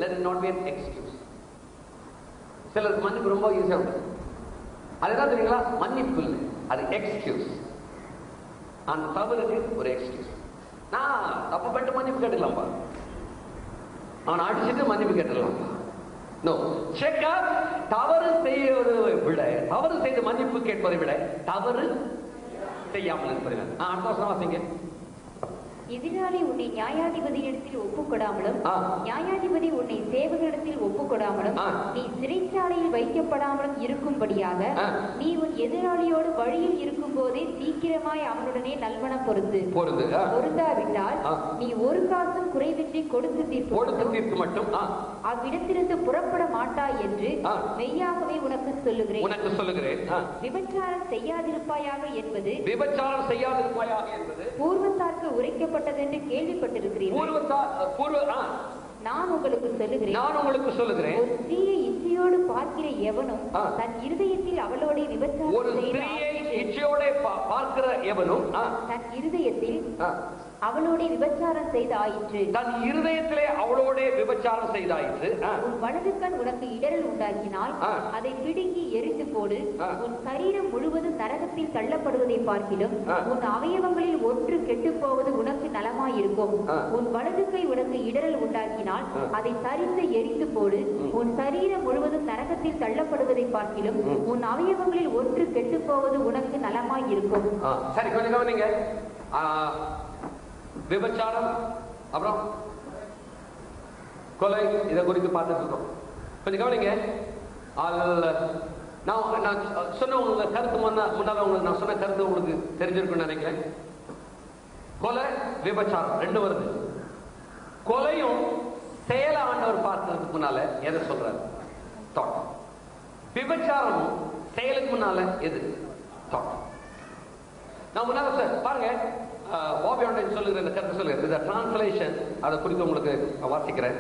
let it not be an excuse. சிலருக்கு மன்னிப்பு ரொம்ப ஈஸியா உண்டு. அதுதான் தெரியுங்களா, மன்னிப்பு இல்லை, அது எக்ஸ்கியூஸ். அந்த தவறுக்கு ஒரு எக்ஸ்கியூஸ். நான் தப்பு பண்ணிட்டு மன்னிப்பு கேட்டுக்கலாம்ப்பா, அவனை அடிச்சுட்டு மன்னிப்பு கேட்டுக்கலாம்ப்பா. No, check up. தவறு செய்வதை விட, தவறு செய்து மன்னிப்பு கேட்பதை விட தவறு செய்யாமல் இருப்பது. அடுத்த வருஷம் வாசிங்க. எதிராளி உன்னை நியாயாதிபதியிடத்தில் ஒப்புக்கொடாமலும் நியாயாதிபதி உன்னை சேவகரிடத்தில் ஒப்புக்கொடாமலும் நீ சிறைச்சாலையில் வைக்கப்படாமலும் இருக்கும்படியாக நீ உன் எதிராளியோடு வழியில் இருக்கும் போதே சீக்கிரமாய் அவனுடனே நல்வனம் பொருந்தாவிட்டால் நீ ஒரு காசும் குறைவின்றி கொடுத்து தீர்ப்பு மட்டும் அவ்விடத்திலிருந்து புறப்பட மாட்டாய் என்று மெய்யாகவே உனக்கு சொல்லுகிறேன். விபச்சாரம் செய்யாதிருப்பாயாக என்பது பூர்வத்தார்க்கு உரைக்கப்பட்டது என்று கேள்விப்பட்டிருக்கிறீர்கள். நான் உங்களுக்கு சொல்லுகிறேன், ஒரு ஸ்திரீயை இச்சையோடு பார்க்கிற எவனும் தன் இருதயத்தில் அவளோட விபச்சாரம் செய்தாயிற்று. தன் இருதயத்திலே அவளோட விபச்சாரம் செய்தாயிற்று. உன் வலது கண் உனக்கு இடரல் உண்டாக்கினால் அதை பிடுங்கி எரிந்து போடு. உன் சரீரம் முழுவதும் நரகத்தில் தள்ளப்படுவதை பார்க்கிலும் உன் அவயவங்களில் ஒன்று கெட்டு போவது உனக்கு நலமாயிருக்கும். உன் வலது கை உனக்கு இடரல் உண்டாக்கினால் அதை சரிந்து எரிந்து போடு. உன் சரீரம் முழுவதும் நரகத்தில் தள்ளப்படுவதை பார்க்கிலும் உன் அவயவங்களில் ஒன்று கெட்டு போவது உனக்கு நலமாய் இருக்கும். சரி, கொஞ்சம் கவனிங்க. விபச்சாரம், அப்புறம் கொலை, இதை குறித்து பார்த்துட்டு இருக்கோம். கொஞ்சம் கவனிங்க. நான் சொன்ன உங்க கருத்து முன்னால உங்களுக்கு நான் சொன்ன கருத்து உங்களுக்கு தெரிஞ்சிருக்குன்னு நினைக்கிறேன். கொலை, விபச்சாரம் ரெண்டு வருது. கொலையும் செயல ஆண்டவர் பார்த்ததுக்கு முன்னால எதை சொல்றாரு? தாட். விபச்சாரமும் செயலுக்கு முன்னால எது? தாட். நான் முன்னால சார் பாருங்க, பாபி ஆண்டன் சொல்லுகிற இந்த கருத்து சொல்லுங்க. இந்த டிரான்ஸ்லேஷன் அதை குறித்து உங்களுக்கு வாசிக்கிறேன்.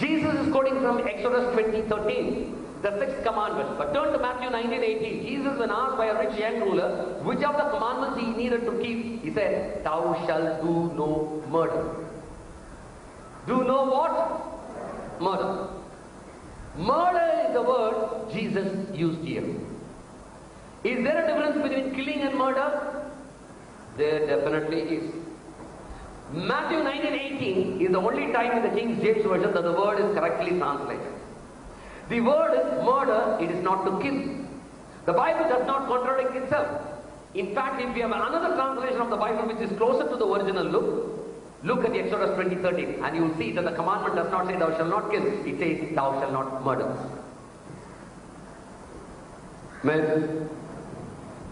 Jesus is quoting from Exodus 20:13, the sixth commandment. But turn to Matthew 19:18. Jesus, when asked by a rich young ruler which of the commandments he needed to keep, he said, "Thou shalt do no murder." Do no what? Murder. Murder is the word Jesus used here. Is there a difference between killing and murder? There definitely is. Matthew 19:18 is the only time in the King James Version that the word is correctly translated. The word is murder, it is not to kill. The Bible does not contradict itself. In fact, if we have another translation of the Bible which is closer to the original, look at Exodus 20:13 and you will see that the commandment does not say thou shalt not kill, it says thou shalt not murder.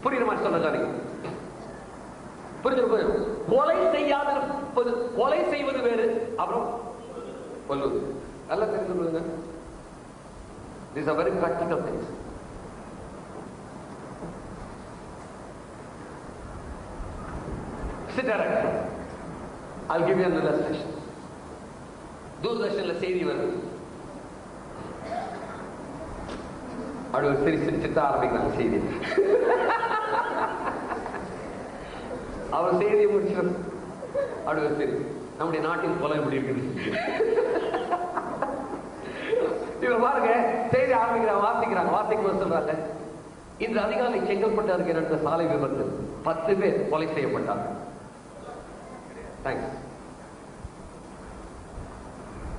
புரியுற மாதிரி சொல்லுங்க. புரிஞ்சு கொலை செய்யாதிருப்பது, கொலை செய்வது வேறு, அப்புறம் கொல்லுவது. நல்லா தெரிந்து கொள்ளுங்க. These are very practical things. Sit direct. I'll give you an illustration. தூர்தர்ஷன்ல செய்தி வருது. அப்படி ஒரு சிரிச்சுட்டு ஆரம்பிக்கிறாங்க செய்தி. அவர் செய்தியை முடிச்சிடும். அப்படி ஒரு சரி, நம்முடைய நாட்டின் கொலை எப்படி இருக்குது இவங்க பாருங்க, செய்தி ஆரம்பிக்கிறாங்க, வாசிக்கும் சொல்றாங்க, இன்று அதிகாலை செங்கல்பட்டு அருகே நடந்த சாலை விபத்து 10 பேர் கொலை செய்யப்பட்டார்கள்.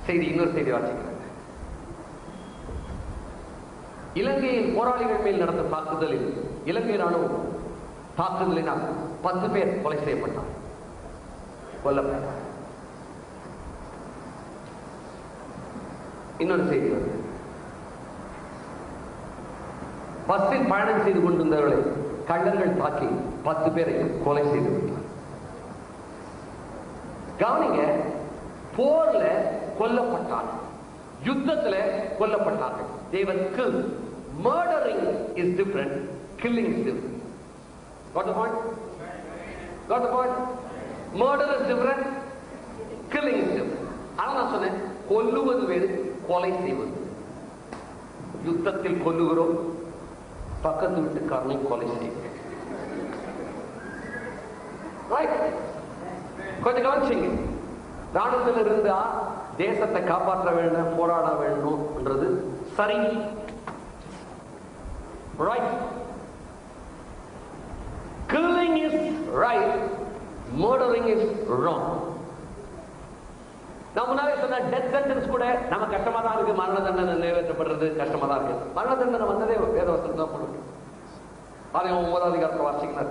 செய்தி இன்னொரு செய்தி வாசிக்கிறாங்க. இலங்கையில் போராளிகள் மேல் நடந்த தாக்குதலில் இலங்கை ராணுவம் தாக்குதலினால் 10 பேர் கொலை செய்யப்பட்டார், கொல்லப்பட்டார். இன்னொரு செய்தி வருது, பஸ்ஸில் பயணம் செய்து கொண்டிருந்தவர்களை கள்ளர்கள் தாக்கி 10 பேரை கொலை செய்து விட்டார். கவனிங்க, போர்ல கொல்லப்பட்டார்கள், யுத்தத்துல கொல்லப்பட்டார்கள். They were killed. Murdering is different, killing is different. Got the point? Got the point? Murder is different, killing is different. அதான் நான் சொன்னேன், கொல்லுவது வேறு, கொலை செய்வது. யுத்தத்தில் கொல்லுகிறோம், பக்கத்து வீட்டுக்காரனை கொலை செய்யும். Right? கொஞ்சம் கவனிச்சிங்க. ராணுவத்தில் இருந்தா தேசத்தை காப்பாற்ற வேண்டும், போராட வேண்டும்ன்றது சரி, right. Killing is right, murdering is wrong. நான் முன்னாலே சொன்ன டெத் சென்டென்ஸ் கூட நம்ம கஷ்டமா தான் இருக்கு. மரண தண்டனை நிறைவேற்றப்படுறது கஷ்டமா தான் இருக்கு. மரண தண்டனை வந்ததே வேதவசனம் தான் போடுது. அதை 9ஆம் அதிகாரத்தை வாசிக்கிறார்.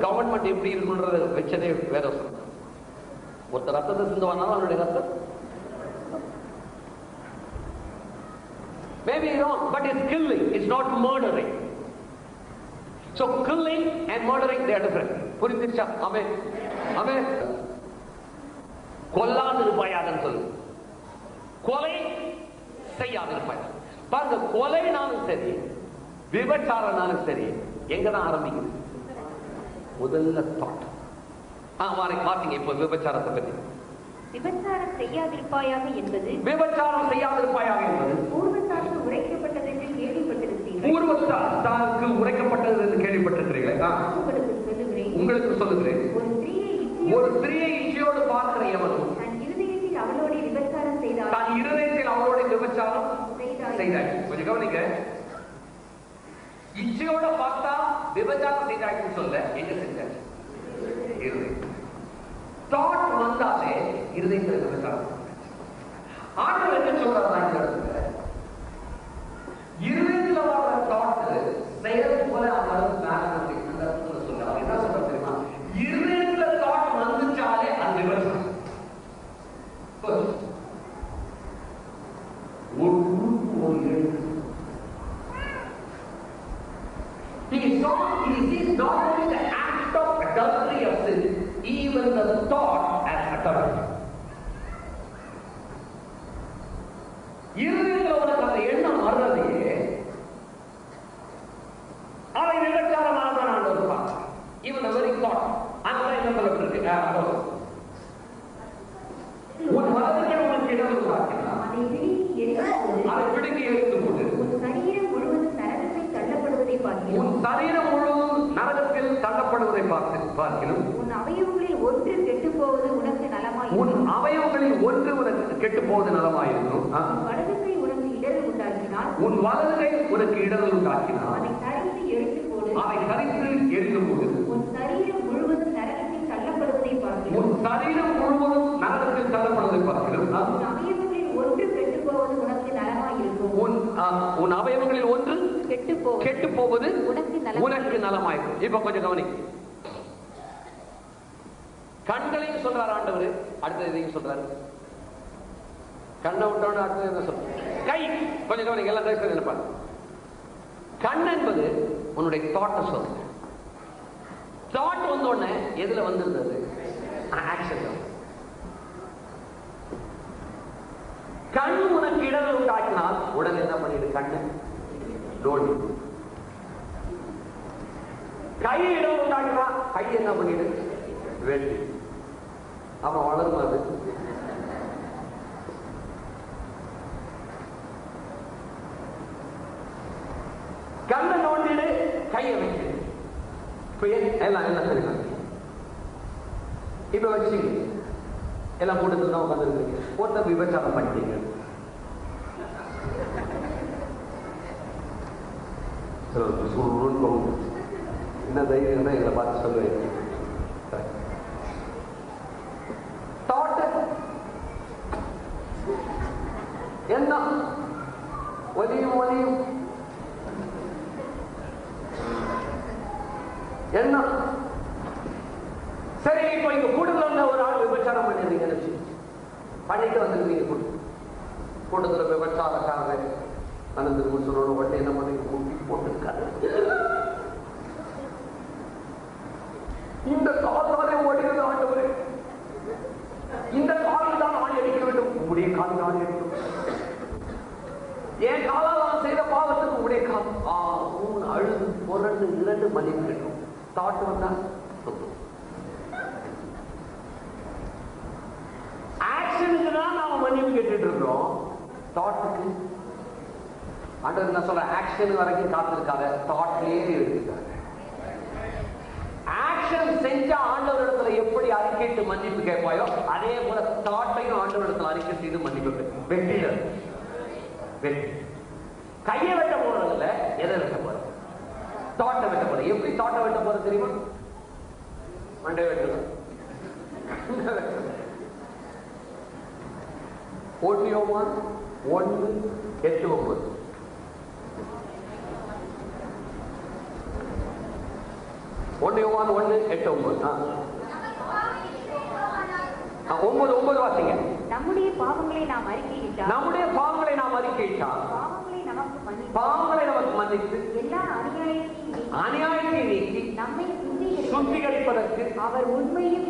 கவர்மெண்ட் எப்படி இருக்குன்றதை வச்சதே வேதவசனம். ஒருத்தர் ரத்தத்தை சிந்துவானாலும் அவனுடைய ரத்தம் maybe wrong, but it's killing, it's not murdering. So killing and murdering, they are different. புரிஞ்சிருச்சா? ஆமென், ஆமென். கொல்லாதிருப்பாயாகன்னு சொல்லு, கொலை செய்யாதிருப்பாயாக. பாருங்க, கொலைனாலும் சரி விபச்சாரனாலும் சரி எங்க தான் ஆரம்பிக்குது? முதல்ல தாட். மாத்தீங்க இப்ப விபச்சாரத்தை பத்தி. விபச்சாரம் செய்யாதிருப்பாயாக என்பது பூர்வத்தாருக்கு உரைக்கப்பட்டது என்று கேள்விப்பட்டிருக்கிறீர்கள். பூர்வத்தாருக்கு உரைக்கப்பட்டது என்று கேள்விப்பட்டிருக்கிறீர்களே. உங்களுக்கு சொல்லுகிறேன், ஒரு ஸ்திரீயை இச்சையோடு பார்க்கிற எவனும் தன் இருதயத்தில் அவளோட விபச்சாரம் செய்தாய். கொஞ்சம் கவனிங்க. இச்சையோட பார்த்தா விபச்சாரம் செய்தாய்ன்னு சொல்ல எங்க செஞ்சாச்சு? தாட் வந்தாலே இருதயத்தில் விபச்சாரம். ஆண்டவர் என்ன சொல்றாரு? இருதயத்தில் வர தாட் செயல் போல அவன் சொல்றாரு. என்ன சொல்ற தெரியுமா? இருதயத்தில் தாட் வந்துச்சாலே அது விபச்சாரம். He sees not only the act of adultery of sin, even the thought as adultery. இருதயத்தில் உனக்கு அந்த எண்ணம் வர்றதையே அதை விபச்சாரமாக நான் இருப்பான். Even the very thought. அந்த என்ன சொல்லப்பட்டிருக்கு? உன் மனதில் உனக்கு இடம் உருவாக்கினா அதை பிடுங்கி எரிந்து போது உன் சரீரம் முழுவதும் நரகத்தில் தள்ளப்படுவதை பார்க்கிலும் உன் அவயவங்களில் ஒன்று கெட்டுப் போவது உனக்கு நலமாயிருக்கும். வலது கை உனக்கு இடரல் உண்டாக்கினால் உன் வலது கை உனக்கு இடரல் உண்டாக்கினால் அதை கரைத்து எரிந்து போடு. உன் சரீரம் முழுவதும் நரகத்தில் தள்ளப்படுவதை பார்க்கிலும் உன் அவயவங்களில் ஒன்று கெட்டுப் போவது உனக்கு நலமாயிருக்கும். உன் அவயவங்களில் ஒன்று கெட்டு போவது உனக்கு நலமாயிருக்கும். இப்ப கொஞ்சம் கவனி. கண்களையும் சொல்றாரு ஆண்டவர். அடுத்தது இதையும் சொல்றாரு. கண்ணை விட்டோன்னு அடுத்தது என்ன சொல்ற? கை. கொஞ்சம் கவனிங்க. எல்லாம் கை நினைப்பாங்க. கண் என்பது உன்னுடைய தாட்டை சொல்ற. தாட் வந்த உடனே எதுல வந்திருந்தது? ஆக்ஷன். கண் உனக்கு இடர்கள் உண்டாக்கினால் உடனே என்ன பண்ணிடு? கண்ணு நோண்டி. கை இடம் உண்டாக்கினா கை என்ன பண்ணிடு? வெட்டி. அப்புறம் வளரும். அது கண்ணை நோண்டிடு, கையை வைக்க. எல்லாம் தெரியுமா? இப்ப வச்சு எல்லாம் கூட்டத்தில் தான் உட்காந்துருக்கீங்க. ஒருத்தர் விபச்சாரம் பண்ணிட்டீங்க. என்ன தைரியம் எங்களை பார்த்து சொல்லுவேன். என்ன ஒலியும் என்ன? சரி, இப்போ இங்க கூட்டத்துல ஒரு ஆள் விபச்சாரம் பண்ணிருந்தீங்கன்னு பண்ணிட்டு வந்துருக்கீங்க. கூட்டத்துல விபச்சாரக்காரங்க அனந்தர் சொல்லணும். உடனே என்ன பண்ணி போட்டுருக்காரு. இந்த காலத்தாலே ஓடுகிறது ஆண்டவரே, இந்த காலில் தான் ஆணி அடிக்க வேண்டும். உங்களுடைய காலில் ஆணி அடிக்கும். என் காலால் நான் செய்த பாவத்துக்கு உங்களுடைய கால் அழுது புரண்டு 2 மன்னிப்பு வேண்டும். தாட்டு வந்தா ஆக்ஷனுக்கு தான் நாம மன்னிப்பு கேட்டுட்டு இருக்கிறோம். தாட்டுக்கு ஆண்டவர் என்ன சொல்ற? ஆக்ஷன் வரைக்கும் காத்திருக்காத, தாட்லயே எடுத்துக்காங்க. ஆக்ஷன் செஞ்ச ஆண்டவர் இடத்துல எப்படி அறிக்கை அறிக்கையிட்டு மன்னிப்பு கேட்பாயோ அதே போல தாட்டையும் ஆண்டவரிடத்தில் அறிக்கை செய்து மன்னிப்பு வெற்றியில வெற்றி. கையை வெட்ட போறதில்ல, எதை வெட்ட போற? தாட்டை வெட்ட போற. எப்படி தாட்டை வெட்ட போற தெரியுமா? மண்டை வெட்டணும். யோவான் 1:8-9. யோவான் 1:8-9. 9 வாசிங்க. நம்முடைய பாவங்களை நாம் அறிக்கையிட்டால் பாவங்களை நமக்கு மன்னித்து எல்லா அநியாயத்தை நீக்கி நம்மை சுத்திகரிப்பதற்கு அவர் உண்மையும்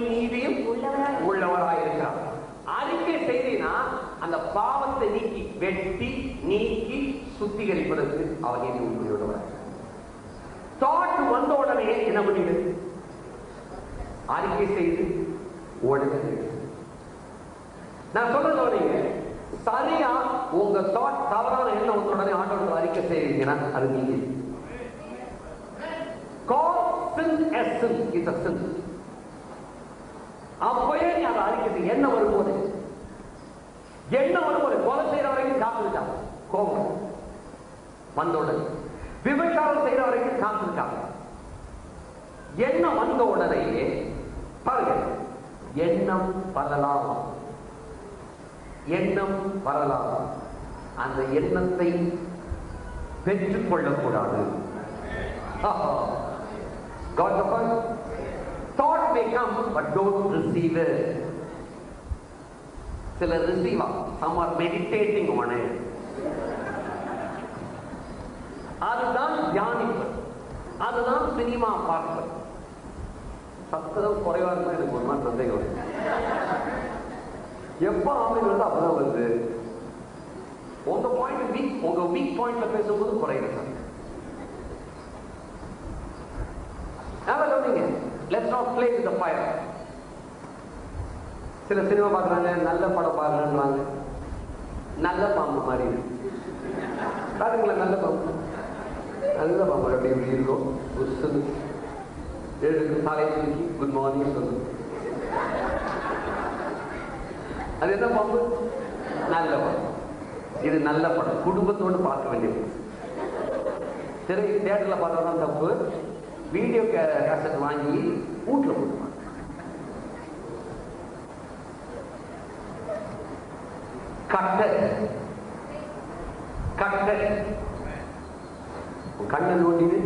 நீதியும் உள்ளவராயிருக்கிறார். அறிக்கை செய்தினா அந்த பாவத்தை நீக்கி வெட்டி நீக்கி சுத்திகரிப்பதற்கு அவர் நீதி உண்மையுள்ளவராயிருக்கிறார். தாட் வந்த உடனே என்ன பண்ணிடுது? அறிக்கை செய்து உடனே நான் சொல்றது சரியா உங்க தாட் தவறான எண்ணம் வந்த உடனே ஆண்டவருக்கு அறிக்கை செய்வீங்கன்னா அது நீங்க. அப்பயே நீ அதை அறிக்கை செய்ய. என்ன வரும்போது கொலை செய்யற வரைக்கும் காத்திருக்காங்க, கோபம் வந்தவுடனே. விபச்சாரம் செய்யற வரைக்கும் காத்திருக்காங்க. எண்ணம் வந்த உடனே பாருங்க, எண்ணம் வரலாம். அந்த எண்ணத்தை பெற்றுக் கொள்ளக்கூடாது. Thought may come, but don't receive it. சிலர் receive, some are meditating on it. அதுதான் தியானிப்பது, அதுதான் சினிமா பார்ப்பது. சத்தம் குறைவா இருந்தா எனக்கு ஒரு மாதிரி சந்தேகம். எப்ப ஆமை வந்து அப்பதான் வருது. உங்க பாயிண்ட் வீக், உங்க வீக் பாயிண்ட்ல பேசும்போது குறையுது. Let's not play with the fire. சில சினிமா பார்க்கறாங்க, நல்ல படம் பார்க்கறாங்க, நல்ல பாம்பு மாதிரி பாருங்களா, நல்ல பாம்பு அப்படி இப்படி இருக்கும். எழுது தலைக்கு குட் மார்னிங் சொல்லு. அது என்ன பாம்பு? நல்ல படம். இது நல்ல படம், குடும்பத்தோடு பார்க்க வேண்டியது. தியேட்டர்ல பார்த்தா தப்பு. வீடியோ கேசட் வாங்கி வீட்டுல போட்டுவாங்க. கட்டை கண்ணை நோண்டிது,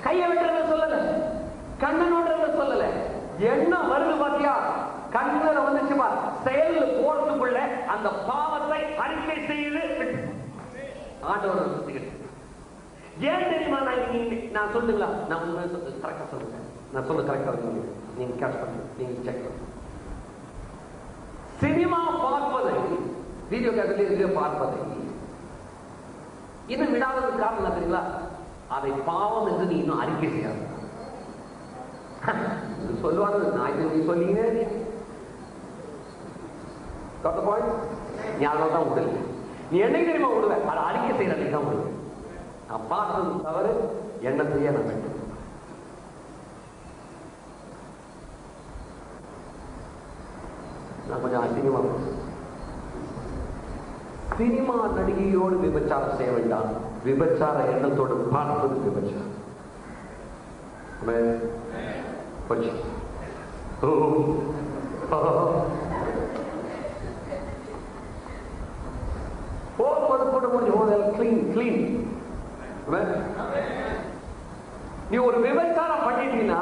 கையை விட்டுறத சொல்லல, கண்ணை நோண்டுறத சொல்லல. என்ன வருது பாத்தியா? கண்ணில் வந்துச்சுமா, செயல் போறதுக்குள்ள அந்த பாவத்தை அறிக்கை செய்து ஆண்டவர் சுத்திக்கிட்டு. ஏன் தெரியுமா? நான் சொல்லுங்களா, நான் கரெக்டா சொல்லுங்க, நான் சொல்ல கரெக்டா நீங்க கேட்ச் பண்ணுங்க, நீங்க செக் பண்ணுங்க. சினிமா பார்ப்பதை, வீடியோ கேசட்ல பார்ப்பதை இன்னும் விடாததுக்கு காரணம் தெரியுங்களா? அதை பாவம் என்று நீ இன்னும் அறிக்கை செய்யாது. சொல்லுவாங்க, நான் இது நீ சொன்னீங்க ஞாபகம் தான் விடல. நீ என்னை தெரியுமா விடுவ? அதை அறிக்கை செய்யறதுக்கு தான் விடுவேன். நான் பார்த்தது தவறு, எண்ணத்தையே நான் வேண்டும். நான் கொஞ்சம் அசிங்கமா சினிமா நடிகையோடு விபச்சாரம் செய்ய வேண்டாம். விபச்சார எண்ணத்தோடு பார்ப்பது விபச்சாரம். நீ ஒரு விபச்சாரம் பண்ணிட்டீங்கன்னா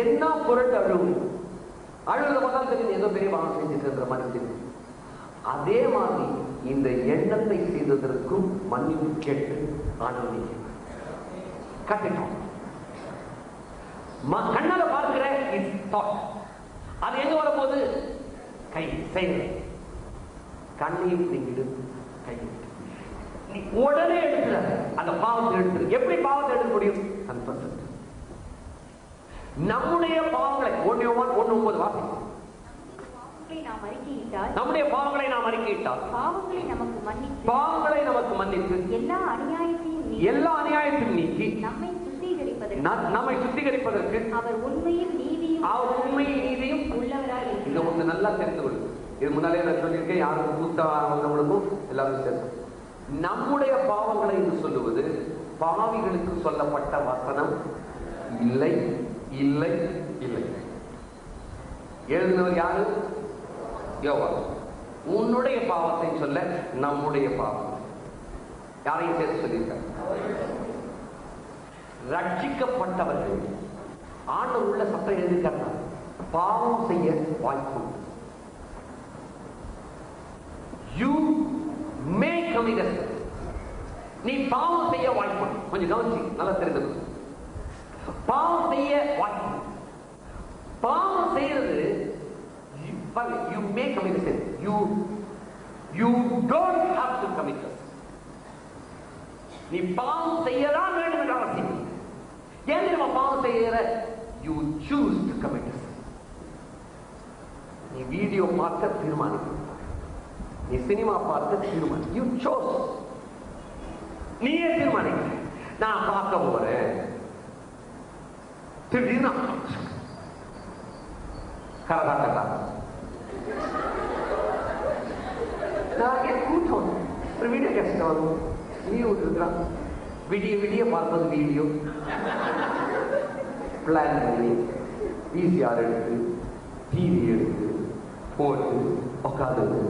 என்ன பொருள் அழுத பார்த்தா தெரியும், ஏதோ பெரிய பாவம் செஞ்சுட்டு மாதிரி தெரியும். அதே மாதிரி இந்த எண்ணத்தை செய்ததற்கும் மன்னிப்பு கேட்டு ஆண்டவரை கட்டிட்டோம். கண்ணால பார்க்கிற அது எங்க வரும்போது கை செய்ய கண்ணையும் நீங்கிடு, கை உடனே எடுக்கிற அந்த பாவத்தை எடுத்து. எப்படி பாவத்தை எடுக்க முடியும்? நம்முடைய பாவங்களை 1:9 வாசிக்கும். நம்முடைய பாவங்களை நாம் அறிக்கையிட்டால் பாவங்களை நமக்கு மன்னித்து எல்லா அநியாயத்தையும் நீக்கி நம்மை சுத்திகரிப்பதற்கு அவர் உண்மையும் நீதியும் உள்ளவராய். இந்த ஒண்ணு நல்லா தெரிந்து கொள்ளுங்க. இது முன்னாலே நான் சொல்லியிருக்கேன், யாரும் கூத்தா வந்தவங்களுக்கும் எல்லாரும் சேர்த்து. நம்முடைய பாவங்களை என்று சொல்லுவது பாவிகளுக்கு சொல்லப்பட்ட வசனம் இல்லை, இல்லை, இல்லை. எழுதினவர் யாரு? யோவான். உன்னுடைய பாவத்தை சொல்ல நம்முடைய பாவம் யாரையும் சேர்த்து சொல்லியிருக்காங்க. ரட்சிக்கப்பட்டவர்கள் ஆண்டவர் உள்ள சட்டம் எழுதியிருக்காங்க, பாவம் செய்ய வாய்ப்பு. You may commit a sin. நீ பாவம் செய்ய வாய்ப்பு. கொஞ்சம் கவனிச்சு நல்லா தெரிந்து பாவம் செய்ய வாய்ப்பு. பாவம் செய்யறது you may commit a sin. You don't have to commit a sin. நீ பாவம் செய்யதான் வேண்டும் என்ற அவசியம். ஏன் நம்ம பாவம் செய்யற? You choose to commit a sin. நீ வீடியோ பார்க்க தீர்மானிக்க, நீ சினிமா பார்க்க தீர்மானி. You chose. நீயே தீர்மானிக்க, நான் பார்க்க போறேன். திடீர்னு கரகாட்டா கூட்டம் ஒரு வீடியோ கேஸ்ட் வரும், லீவ் இருக்கிறான். விடிய விடிய பார்ப்பது வீடியோ பிளான் பண்ணி பிசிஆர் எடுத்து டிவி எடுத்து போட்டு உட்காந்து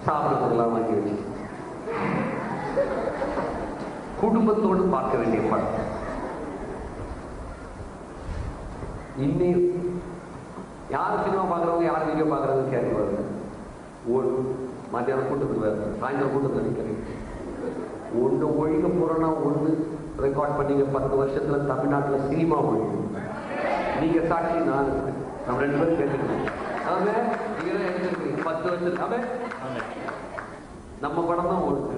சாப்பிடுறதுலாம் வாங்கி வச்சு குடும்பத்தோடு பார்க்க வேண்டிய படம். இன்னும் யார் சினிமா பார்க்குறவங்க யார் வீடியோ பார்க்குறவங்க கேட்டு வருது. ஒரு மத்தியானம் கூட்டத்துக்கு வருது, சாயந்தரம் கூட்டத்தில் நிற்கிறேன். ஒன்று ஒழிக்க போறோன்னா ஒன்று ரெக்கார்ட் பண்ணீங்க. 10 வருஷத்துல தமிழ்நாட்டில் சினிமா ஒழிக்கும். நீங்க சாட்சி, நான் நம்ம 2 பேரும் கேட்டுருக்கோம். அவன் நீங்க எடுத்துருக்கீங்க 10 வருஷத்துல. அவன் நம்ம படம் தான் ஓடுது.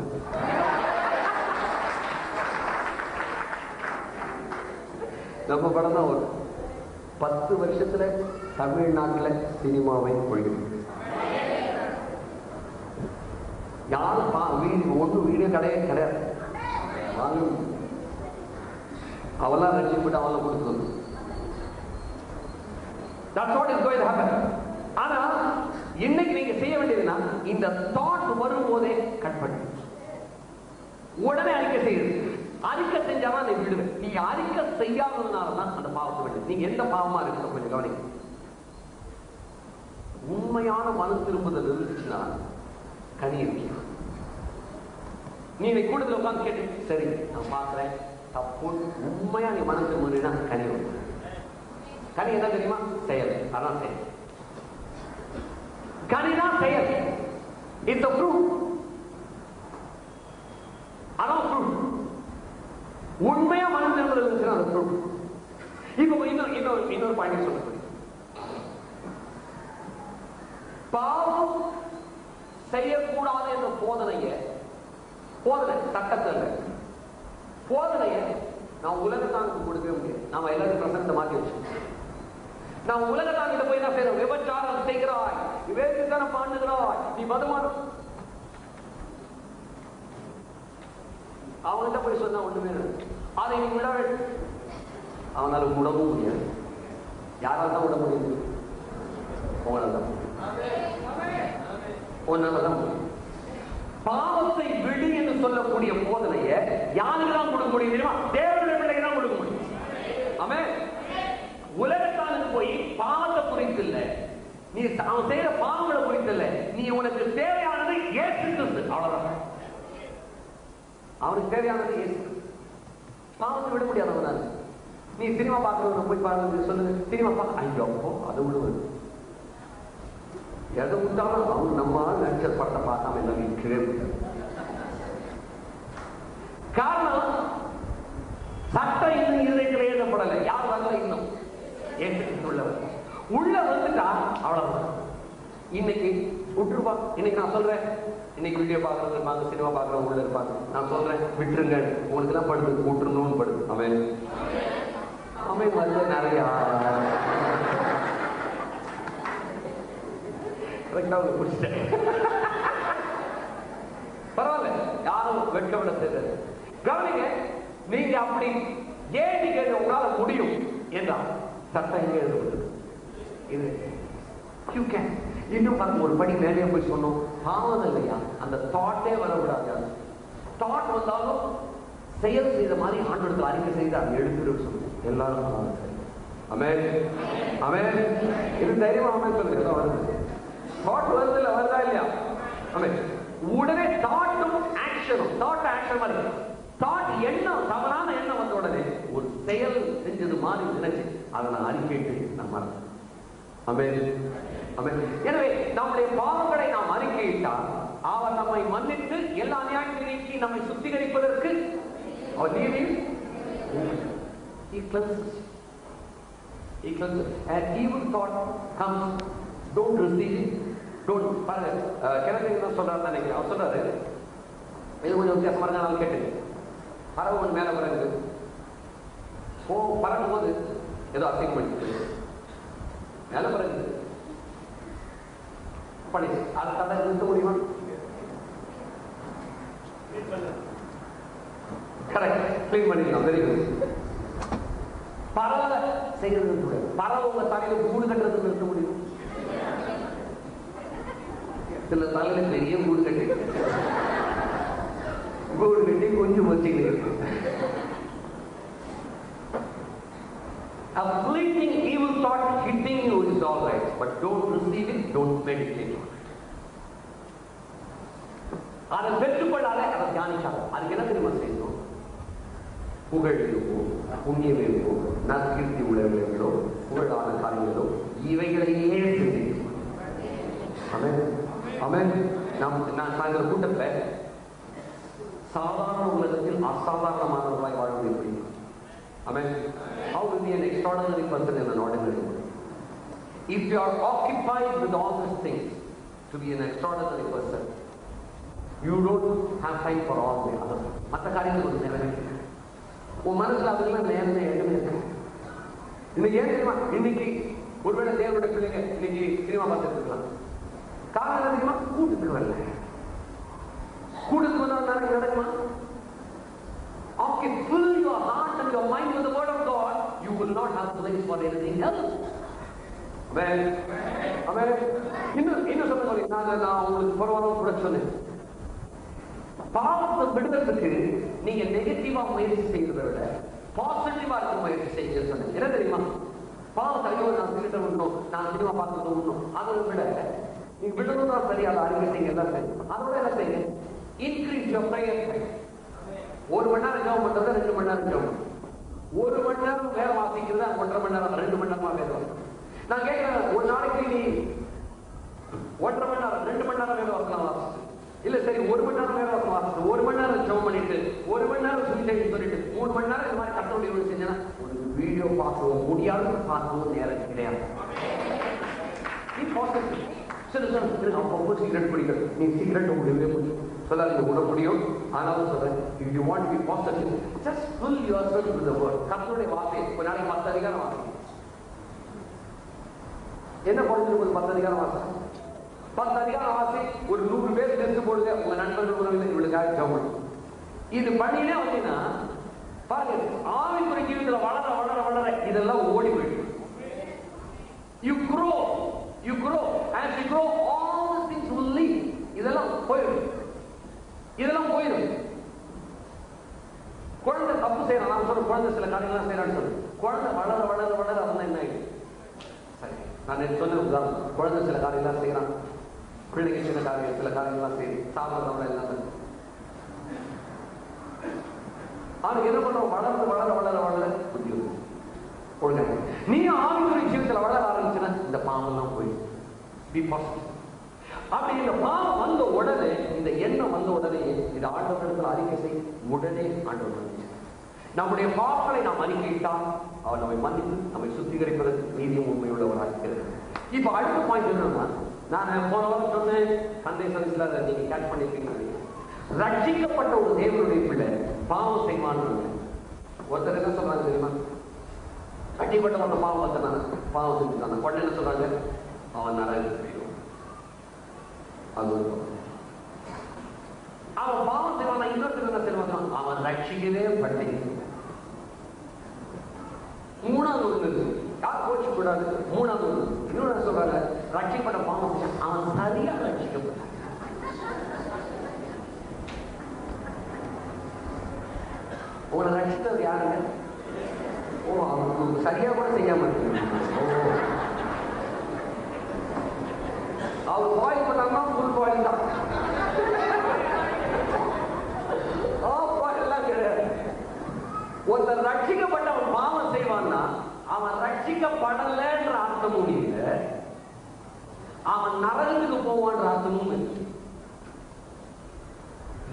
நம்ம படம் தான் ஓடுது. 10 வருஷத்துல தமிழ்நாட்டில் சினிமாவை ஒழிக்கும். யாரும் ஒன்று வீடியோ கிடையாது. அவெல்லாம் ரசிச்சுட்டு அவெல்லாம் கொடுத்து. That's what is going to happen. ஆனா இன்னைக்கு நீங்க செய்ய வேண்டியதுன்னா இந்த தாட் வரும்போதே கட் பண்ணு. உடனே அறிக்கை செய்யுது. அறிக்கை செஞ்சாதான் நீ விடுவேன். நீ அறிக்கை செய்யாததுனாலதான் அந்த பாவத்தை விடு. நீங்க எந்த பாவமா இருக்கு கொஞ்சம் கவனிங்க. உண்மையான மன திரும்புதல் இருந்துச்சுன்னா கனி இருக்கு. நீ கூட்டத்தில் உட்காந்து கேட்டு சரி நான் பார்க்கிறேன் தப்பு, உண்மையா நீ மன திரும்பினா கனி வரும். கனி என்ன தெரியுமா? செயல். அதான் செயல். கனிதான் செயல். It's a fruit. அதான் fruit. உண்மையா மன திரும்புதல் இருந்துச்சுன்னா அது fruit. இப்போ இன்னொரு பாயிண்ட் சொல்ல, பாவம் செய்யக்கூடாது என்ற போதனைய சட்டத்தில் போதனைய நான் உலகத்தானுக்கு கொடுக்கவே முடியாது. நாம எல்லாரும் பிரசனத்தை மாற்றி வச்சு நான் உலகத்தாங்கிட்ட போய் என்ன செய்யறோம்? விபச்சாரம் செய்கிறாய், விவேகத்தனம் பண்ணுகிறாய், நீ மதுமானம். அவன்கிட்ட போய் சொன்னா ஒண்ணுமே அதை நீ விட அவனால விடவும் முடியாது. யாரால் தான் விட முடியுது? உங்களால் ஒன்னாலதான். பாவத்தை விடு என்று சொல்லக்கூடிய போதனைய யாருக்கு தான் கொடுக்க முடியும் தெரியுமா? தேவனுடைய பிள்ளைக்கு தான் கொடுக்க முடியும். ஆமென். உலகத்தானுக்கு போய் பாவத்தை குறித்து இல்ல, நீ அவன் செய்யற பாவங்களை குறித்து இல்ல, நீ உனக்கு தேவையானது இயேசு கிறிஸ்து, அவ்வளவுதான். அவனுக்கு தேவையானது இயேசு. பாவத்தை விட முடியாதவனால நீ சினிமா பார்க்கறவங்க போய் பாருங்க, சொல்லுங்க சினிமா பார்க்க, ஐயோ அப்போ அதை விடுவது எதை விட்டாலும் அவன் நம்ம நடிச்ச படத்தை பார்க்காம எல்லாம் இருக்கவே முடியாது. காரணம் சட்டம் இன்னும் இருதயத்தில் எழுதப்படலை. யார் வரல இன்னும் உள்ளவர் உள்ள வந்துட்டா அவ்வளவுதான். இன்னைக்கு விட்டுருப்பா. இன்னைக்கு நான் சொல்றேன், இன்னைக்கு வீடியோ பார்க்கறது இருப்பாங்க, சினிமா பார்க்கறவங்க உள்ள இருப்பாங்க. நான் சொல்றேன் விட்டுருங்க, உங்களுக்கு எல்லாம் படுது விட்டுருணும்னு படுது. அவன் அவன் வந்து நிறைய பரவாயில்ல, யாரும் வெட்கப்பட செய்தது. கவனிங்க, நீங்க அப்படி ஏன் நீங்க உங்களால முடியும் என்றால் சட்டம் எங்க எழுதப்பட்டது? இது யூ கேன். இன்னும் பாருங்க, ஒரு படி மேலே போய் சொன்னோம், பாவம் இல்லையா, அந்த தாட்டே வரக்கூடாது. தாட் வந்தாலும் செயல் செய்த மாதிரி ஆண்டவரத்தில் அறிக்கை செய்து அதை எடுத்துட்டு சொல்லுங்க. எல்லாரும் அமேன் அமேன். இது தைரியமா அமேன் சொல்லுங்க. எல்லாம் வருது, தாட் வருது இல்ல, வருதா இல்லையா? அமேன். உடனே தாட்டும் ஆக்ஷனும், தாட் ஆக்ஷன் மாதிரி, தாட் எண்ணம், தவறான எண்ணம் வந்த உடனே ஒரு செயல் செஞ்சது மாதிரி நினைச்சு அதை நான் அறிக்கையிட்டு நான் மறந்தேன். அமேன் அமேன். எனவே நம்முடைய பாவங்களை நாம் அறிக்கையிட்டால் அவர் நம்மை மன்னித்து எல்லா அநியாயத்தை நீக்கி நம்மை சுத்திகரிப்பதற்கு அவர் நீதி an evil thought comes, don't receive it, don't. பாருங்க, கிழக்கு என்ன சொல்றாரு நினைக்கிறேன். அவர் சொல்றாரு, இது கொஞ்சம் வித்தியாசமா இருந்தா நான் கேட்டேன். பறவை ஒன்று மேல பறகுது, பறக்கும் போது ஏதோ அசைன் பண்ணிட்டு மேல பறகுது பண்ணி அதை தடை நிறுத்த முடியுமா? கரெக்ட், கிளீன் பண்ணிக்கலாம். Very good. பறவை செய்யறது, பறவை உங்க தலையில கூடு கட்டுறது நிறுத்த முடியும்? சில தலையில பெரிய கூடு கட்டி கொஞ்சம் வச்சுக்கிட்டு a fleeting evil thought hitting you is all right, but don't receive it, don't meditate on it. அதை பெற்றுக்கொள்ளாத, அதை தியானிக்காத. அதுக்கு என்ன தெரியுமா செய்யணும்? புகழ் இருக்கோ, புண்ணியம் இருக்கோ, நற்கீர்த்தி உலகளோ, புகழான காரியங்களோ, இவைகளையே சிந்திக்கணும். ஆமென் ஆமென். நான் சாயந்தர கூட்டத்தில் சாதாரண உலகத்தில் அசாதாரணமானவர்களாய் வாழ்வது எப்படி? Amen. How to be an extraordinary person in an ordinary world? If you are occupied with all these things to be an extraordinary person, you don't have time for all the others. மற்ற காரியங்கள் ஒரு நேரம் உன் மனசுல அதெல்லாம் நேரமே இடமே இருக்கு. இன்னைக்கு ஏன் தெரியுமா? இன்னைக்கு ஒருவேளை தேவனுடைய பிள்ளைங்க இன்னைக்கு சினிமா பார்த்துட்டு இருக்கலாம். காரணம் அதிகமா கூட்டுக்கு வரல. கூட்டுக்கு வந்தாலும் நடக்குமா? Okay, fill your heart and your mind with the word of God, you will not have place for anything else. Amen. Amen. இன்னும் சொல்லுங்க, நான் உங்களுக்கு பரவாயில்ல கூட சொன்னேன், பாவத்தை விடுதலுக்கு நீங்க நெகட்டிவா முயற்சி செய்யறதை விட பாசிட்டிவா இருக்க முயற்சி செய்ய சொன்னேன். என்ன தெரியுமா? பாவத்தை ஐயோ நான் திருட்ட விடணும், நான் சினிமா பார்த்துட்டு விடணும், அதை விட நீங்க விடணும் தான் சரி, அதை அறிக்கை செய்ய எல்லாம் சரி. அதோட என்ன செய்யுங்க? Increase your prayer time. 1 மணி நேரம் ஜெபம் பண்றத 2 மணி நேரம் ஜெபம். 1 மணி நேரம் வேலை வாசிக்கிறத 1.5 மணி நேரம் 2 மணி நேரமா வேலை. நான் கேட்கிறேன், ஒரு நாளைக்கு நீ 1.5 மணி நேரம் 2 மணி நேரம் வேலை வாசலாம் வாசிச்சு, இல்ல சரி 1 மணி நேரம் வேலை வாசம் வாசிச்சு, 1 மணி நேரம் ஜெபம் பண்ணிட்டு 1 மணி நேரம் சுவிசேஷம் சொல்லிட்டு 3 மணி நேரம் இந்த மாதிரி கட்டோடைய ஒன்று செஞ்சா ஒரு வீடியோ பார்க்கவும் முடியாது, பார்க்கவும் நேரம் கிடையாது. சரி சார், அப்போ சீக்கிரட் பிடிக்கிறது, நீ சீக்கிரட் முடியவே முடியும் சொல்லாதீங்க, விட முடியும். ஆனாலும் சொல்றேன், if you want to be positive, just fill yourself with the word. கர்த்தருடைய வார்த்தை ஒரு நாளைக்கு 10 அதிகாரம் வாசிங்க. என்ன குறைஞ்சிருக்கும்? 10 அதிகாரம் வாசி. 10 அதிகாரம் வாசி. ஒரு 100 பேர் சேர்த்து போடுங்க, உங்க நண்பர்கள் உறவினர் இவளுக்காக ஜெபம். இது பண்ணினே வந்தீங்கன்னா பாருங்க, ஆவிக்குரிய ஜீவிதத்துல வளர வளர வளர இதெல்லாம் ஓடி போயிடும். You grow. As you grow, all the things will leave. இதெல்லாம் போயிடும். குழந்தை தப்பு செய்யலாம். நான் சொல்ற குழந்தை சில காரியங்கள்லாம் செய்யறான்னு சொல்லு. குழந்தை வளர வளர வளர அவன் என்ன ஆயிடும்? சரி, நான் சொன்ன உதாரணம், குழந்தை சில காரியங்கள்லாம் செய்யறான், பிள்ளைங்க சில காரியங்கள்லாம் செய்யும், சாப்பிட்றவங்க எல்லாம். அவனுக்கு என்ன பண்றோம்? வளர்ந்து வளர வளர வளர புத்தி ஒழுங்கு. நீ ஆவிக்குரிய ஜீவிதத்துல வளர ஆரம்பிச்சுன்னா இந்த பாவம்லாம் போயிடும். Be positive. அப்படி இந்த பாவம் வந்த உடனே, இந்த எண்ணம் வந்த உடனே இந்த ஆண்டவரிடத்தில் அறிக்கை செய்ய உடனே ஆண்டவர் நம்முடைய பாவங்களை நாம் அறிக்கையிட்டால் அவர் நம்மை மன்னித்து நம்மை சுத்திகரிப்பதற்கு நீதியும் உண்மையுள்ளவராக இருக்கிறது. இப்ப அடுத்த பாயிண்ட் என்னன்னா, நான் போன வாரம் சொன்னேன், சண்டே சர்வீஸ்ல நீங்க கேட்ச் பண்ணிருக்கீங்க. ரட்சிக்கப்பட்ட ஒரு தேவனுடைய பிள்ளை பாவம் செய்வான்னு ஒருத்தர் என்ன சொல்றாங்க தெரியுமா? ரட்சிக்கப்பட்ட பாவம் வந்தான பாவம் செஞ்சுட்டாங்க. உடனே என்ன சொல்றாங்க? அவன் நரகத்துக்கு போயிடும். அவன் பாவம் செய்வான். இன்னொருத்தர் என்ன செய்வாங்க? அவன் ரட்சிக்கவே பட்டீங்க. மூணாவது ஒண்ணு யார் கோச்சு கூடாது. மூணாவது ஒண்ணு இன்னொன்னு சொல்றாங்க, ரட்சிக்கப்பட்ட பாவம் அவன் சரியா ரட்சிக்கப்பட்டான். உங்களை ரட்சித்தது யாருங்க? ஓ, அவனுக்கு சரியா கூட செய்யாம இருக்கு. அவர் பாயில் பண்ணாம ஃபுல் பாயில் தான். ஒருத்தர் ரட்சிக்கப்பட்டவன் பாவம் செய்வான்னா அவன் ரட்சிக்கப்படலன்ற அர்த்தமும் இல்லை, அவன் நரகத்துக்கு போவான்ற அர்த்தமும் இல்லை.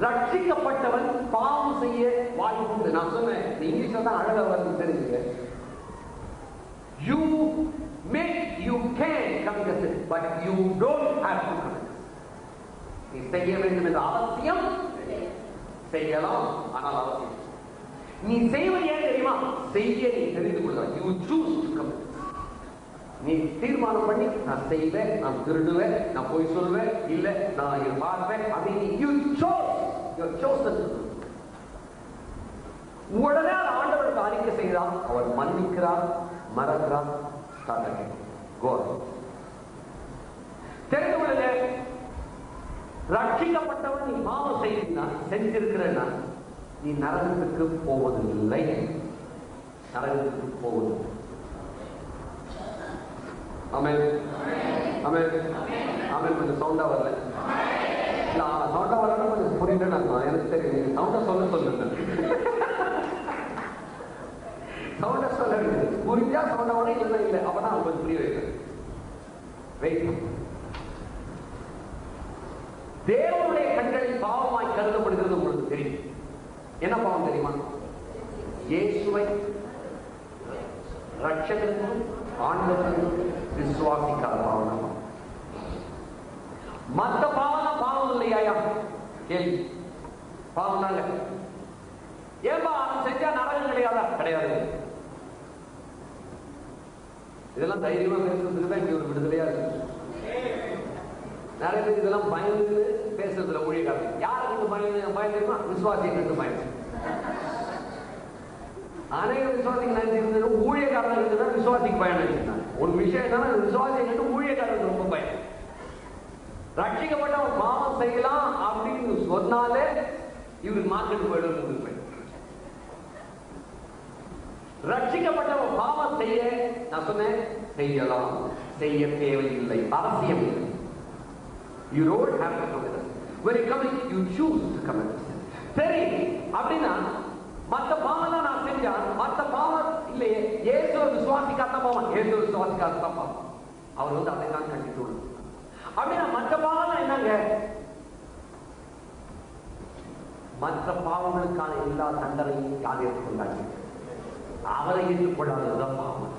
ரட்சிக்கப்பட்டவன் பாவம் செய்ய வாய்ப்பு. நான் சொன்னேன், இங்கிலீஷ்ல தான் அழகா வருது தெரிஞ்சுங்க. You can commit a sin, but you don't have to commit. நீ செய்ய வேண்டும் என்ற அவசியம் செய்யலாம், ஆனால் அவசியம் நீ செய்வது ஏன் தெரியுமா? செய்ய நீ தெரிந்து கொள்கிறாய். You choose to commit. நீ தீர்மானம் பண்ணி நான் செய்வேன், நான் திருடுவேன், நான் போய் சொல்வேன், இல்ல நான் இது பார்ப்பேன், அதை நீ you chosen. உடனே ஆண்டவருக்கு அறிக்கை செய்கிறான், அவர் மன்னிக்கிறார், மறக்கிறார். தெரிந்து கொள்ளுங்க, ரட்சிக்கப்பட்டவன் நீ பாவம் செஞ்சிருக்கிறன்னா நீ நரகத்துக்கு போவதில்லை, நரகத்துக்கு போவதில்லை. ஆமென் ஆமென் ஆமென். கொஞ்சம் சவுண்டா வரல, சவுண்டா வரலன்னா கொஞ்சம் புரியல. எனக்கு தெரியும், சவுண்டா சொல்லுங்க. சவுண்டா சொல்ல புரிஞ்சா சவுண்டா வர இல்லை, அப்பதான் கொஞ்சம் புரிய வைக்கிறேன். தேவனுடைய கண்களில் பாவமாய் கருதப்படுகிறது உங்களுக்கு தெரியும். என்ன பாவம் தெரியுமா? இயேசுவை ரட்சகருக்கும் ஆண்டவருக்கும் விசுவாசிக்காத பாவம். மற்ற பாவம் பாவம் இல்லையா? கேள்வி. பாவம் தாங்க. ஏன்பா அவன் செஞ்சா நரகம் கிடையாதா? கிடையாது. இதெல்லாம் தைரியமா பேசுறதுக்கு தான் இங்க ஒரு விடுதலையா இருக்கு. நிறைய பேர் இதெல்லாம் பயந்து பேசுறதுல ஊழியக்காரங்க. யாருக்கு பயந்துமா? விசுவாசிகளுக்கு பயந்து. அநேக விசுவாசிகள் நினைச்சிருந்தது ஊழியக்காரர்களுக்கு தான் விசுவாசிக்கு பயன். ஒரு விஷயம் என்னன்னா, விசுவாசிகளுக்கு ஊழியக்காரர்களுக்கு ரொம்ப பயன். ரட்சிக்கப்பட்டவன் பாவம் செய்யலாம் அப்படின்னு சொன்னாலே இவருக்கு மார்க்கெட் போயிடும். ரட்சிக்கப்பட்டவன் பாவம் செய்ய நான் சொன்னேன், செய்யலாம், செய்ய தேவையில்லை, அவசியம் இல்லை. You don't have to commit it. When you commit, you choose to commit it. சரி அப்படின்னா மற்ற பாவம் நான் செஞ்சான், மற்ற பாவம் இல்லையே, இயேசுவை விசுவாசிக்காத பாவம், இயேசுவை விசுவாசிக்காத பாவம், அவர் வந்து அதை தான் கண்டித்து அப்படின்னா மற்ற பாவம் என்னங்க? மற்ற பாவங்களுக்கான எல்லா தண்டனையும் யார் ஏற்றுக்கொண்டாங்க? அவரை ஏற்றுக்கொள்ளாததுதான் பாவம்.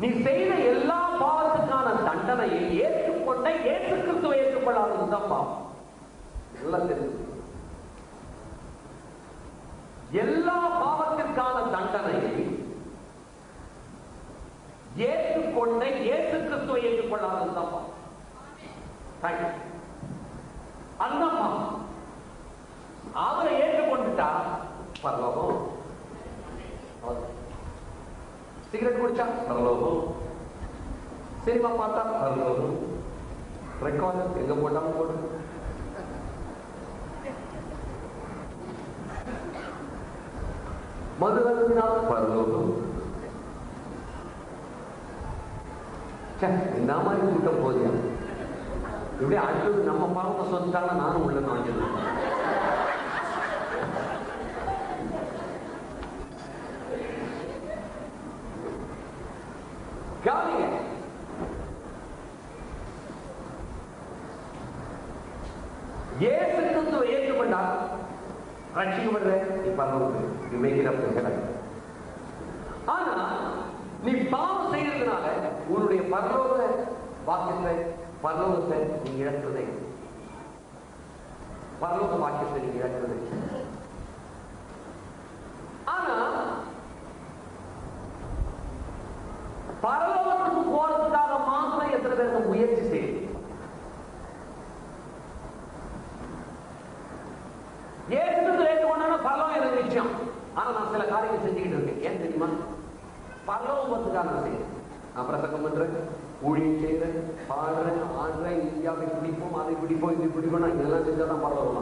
நீ செய்த எல்லா பாவத்துக்கான தண்டனையை ஏற்றுக்கொண்ட இயேசு கிறிஸ்துவை ஏற்றுக்கொள்ளாததுதான் பாவம். எல்லாம் தெரிஞ்சு, எல்லா பாவத்திற்கான தண்டனையை ஏற்றுக்கொண்ட இயேசு கிறிஸ்துவை ஏற்றுக்கொள்ளாததுதான் பாவம். அந்த பாவம். அவரை ஏற்றுக்கொண்டுட்டா பரலோகம். சிகரெட் குடிச்சா பரலோகம், சினிமா பார்த்தா பரலோகம், ரெக்கார்டு எங்க போட்டாலும் போடு, மது அருந்தினால் பரலோகம். இந்த மாதிரி கூட்டம் போதியா? இப்படி அடுத்தது நம்ம பாவத்தை சொன்னாலும் நானும் உள்ள வாங்கிடுவேன். இயேசு கிறிஸ்துவை ஏற்றுக்கொண்டா ரட்சிக்கப்படுற நீ பரலோகத்துக்கு. You make it up to heaven. ஆனா நீ பாவம் செய்யறதுனால உன்னுடைய பரலோக வாக்கியத்தை, பரலோகத்தை நீ இழக்கிறதே. பரலோக வாக்கியத்தை நீ இழக்கிறதே. ஆனா பரலோகத்துக்கு போறதுக்காக மாத்திரம் எத்தனை பேருக்கு முயற்சி செய்யுது? ஏற்கனவே பரலோகம் எனக்கு நிச்சயம். ஆனா நான் சில காரியங்கள் செஞ்சுக்கிட்டு இருக்கேன். ஏன் தெரியுமா? உலகத்துக்காக நான் செய்யறேன். நான் பிரசங்கம் பண்றேன், ஊழியம் செய்யறேன், பாடுறேன், ஆடுறேன், இந்தியாவை பிடிப்போம், அதை பிடிப்போம், இது பிடிப்போம். நான் இதெல்லாம் செஞ்சாதான் பரவாயில்ல.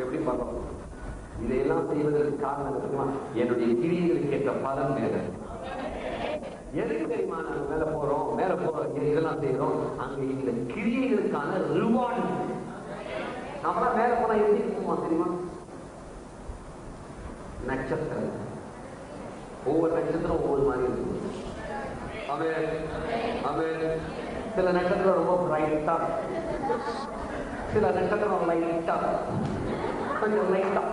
எப்படி பரவாயில்ல? இதையெல்லாம் செய்வதற்கு காரணம் தெரியுமா? என்னுடைய கிரியைகளுக்கு ஏற்ற பலன் மேல. எதுக்கு தெரியுமா நாங்க மேல போறோம் இதெல்லாம் செய்யறோம்? அங்க இந்த கிரியைகளுக்கான ரிவார்டு. நம்மளா மேல போனா எப்படி இருக்குமா தெரியுமா? நட்சத்திரம், ஒவ்வொரு நட்சத்திரம் ஒவ்வொரு மாதிரி இருக்கும். சில நட்சத்திரம் ரொம்ப பிரைட்டா, சில நட்சத்திரம் லைட்டா, கொஞ்சம் லைட்டா.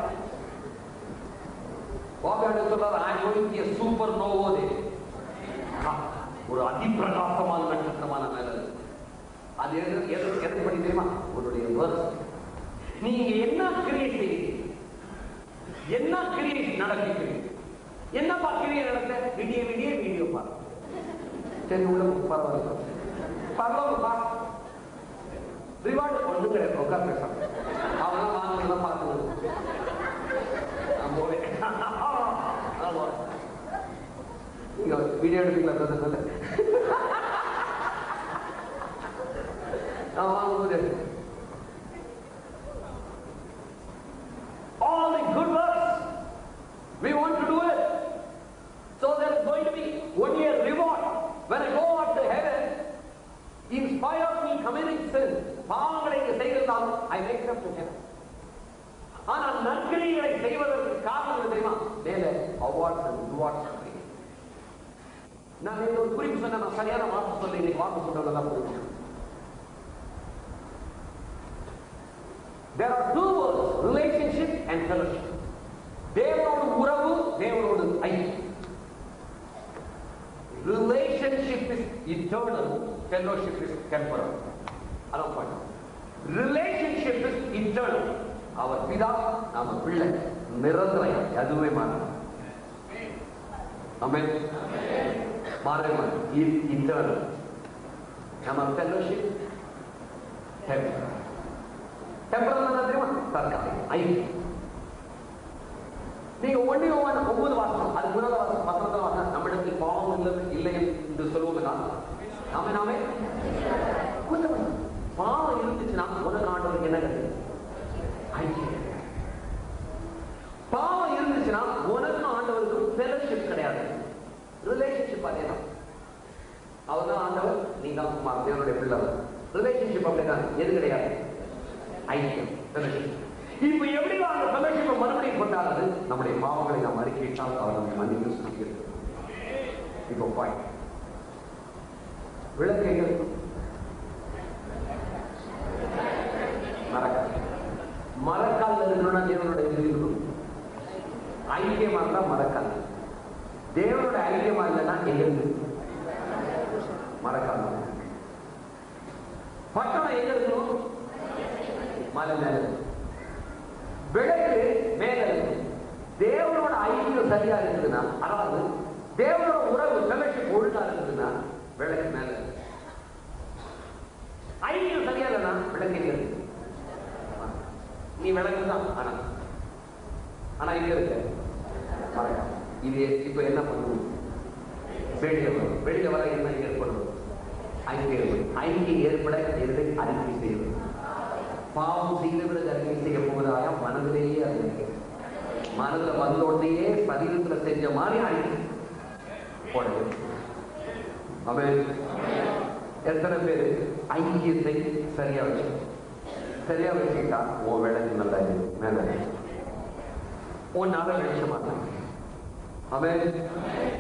சொல்றாரு சூப்பர் நோவோதே, ஒரு அதிப்பிரகாசமான நட்சத்திரமான மேல. அது எது படி தெரியுமா? உன்னுடைய வர்ஸ். நீங்க என்ன கிரியை செய்றீங்க, என்ன கிரியை நடக்கிறீங்க, என்னப்பா கிரியை நடத்த? விடிய விடிய வீடியோ பாரு. சரி, உள்ள பரவாயில்ல, பரவாயில்ல. ரிவார்டு ஒண்ணு கிடையாது. உட்கார் பேசலாம். அவெல்லாம் வாங்கலாம் பார்த்துக்கணும். நீங்க வீடியோ எடுப்பீங்களா? all the good works we want to do it, so there is going to be only a reward when I go up to heaven. In spite of me committing sin, பாவங்களை செய்தால் I make them to heaven. ஆனால் நற்கிரியைகளை செய்வதற்கு காரணம் தெரியுமா? மேலே awards and rewards. நான் ஒரு குறிப்பு சொன்ன, நான் சரியான வார்த்தை சொல்லி இன்னைக்கு வார்த்தை சொல்றதான் போயிடும். There are two words, relationship and fellowship. தேவனோடு உறவு, தேவனோடு ஐக்கியம். Relationship is eternal, fellowship is temporal. அதான் பாயிண்ட். Relationship is eternal. அவர் பிதா, நாம பிள்ளை, நிரந்தரம், எதுவுமே மாறாது. ஆமென். மாறவே eternal. நம்ம fellowship temporal. temporal தெரியுமா? தற்காலிகம், ஐக்கியம். நீங்க 1:9 வாசனம், அது முதல் வசனத்துல வாசனம், நம்மிடத்தில் பாவம் இல்லை என்று சொல்லுவோம். நாமே பாவம் இருந்துச்சுன்னா உனக்கு ஆண்டவருக்கு என்ன கிடையாது? ஐக்கியம். பாவம் இருந்துச்சுன்னா உனக்கு ஆண்டவருக்கு ஃபெலோஷிப் கிடையாது, ரிலேஷன்ஷிப். அதேதான். அவர் தான் ஆண்டவர், நீ தான் குமார், தேவனுடைய பிள்ளை. ரிலேஷன்ஷிப் அப்படிதான். எது கிடையாது? ஐக்கியம், ஃபெலோஷிப். இப்ப எப்படி அந்த ஃபெலோஷிப்பை மறுபடியும் கொண்டாடுறது? நம்முடைய பாவங்களை நாம் அறிக்கையிட்டால் அவர் நம்மை மன்னிக்க சொல்லியிருக்கிறார். இப்போ பாயிண்ட், விளக்கைகள் மரக்கால் இருக்கணும்னா தேவனுடைய இருக்கணும். ஐக்கியமா இருந்தா மரக்கால், தேவனுடைய ஐக்கியமா இல்லைன்னா எங்க மரக்கால். பட்டணம் எங்க இருக்கணும்? மலை மேல. விளக்கு மேல இருக்கு. தேவனோட ஐக்கியம் சரியா இருக்குதுன்னா, அதாவது தேவனோட உறவு ஃபெலோஷிப் ஒழுங்கா இருக்குதுன்னா விளக்கு மேல இருக்கு. ஐக்கியம் சரியா இல்லைன்னா விளக்கு எங்க இருக்கு? நீ விளக்குதான், ஆனா இங்க இருக்க மறக்காம. இது இப்ப என்ன பண்ணுவோம்? வெளியில வர என்ன ஏற்படும்? ஐக்கியம் ஏற்பட எதை அறிக்கை செய்வது? பாவம் செய்தவர்கள் அறிக்கை செய்ய போவதாக மனதிலேயே அறிக்கை, மனதில் வந்தோடனேயே சரீரத்தில் செஞ்ச மாதிரி அறிக்கை போடுது. அவன் எத்தனை பேர் ஐக்கியத்தை சரியா வச்சுக்கிட்டா உன் விளக்கு நல்லா மேல உன்னால வெளிச்சமா இருக்கு. அவன்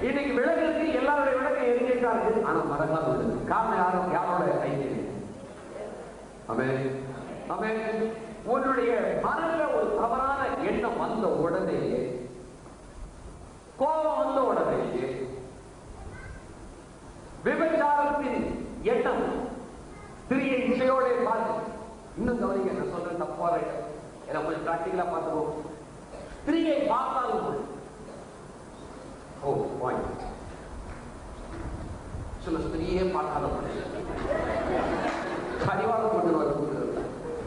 இன்னைக்கு விளக்கு எல்லாருடைய விளக்கு எரிஞ்சிட்டா இருக்கு, ஆனா மறக்காம இருக்கு. காரணம் யாரோட ஐக்கியம்? அவன் உன்னுடைய மனதில் ஒரு தவறான எண்ணம் வந்த உடனேயே, கோபம் வந்த உடனேயே, விபச்சாரத்தின் எண்ணம் சிறிய இசையோட பார்த்து, இன்னும் கவனிக்க, என்ன சொல்றேன் தப்பா என்ன கொஞ்சம் பிராக்டிகலா பார்த்துக்கோ. ஸ்திரீயை பார்த்தாலும் சில ஸ்திரீயே பார்க்காத கடிவாளம் கொண்டு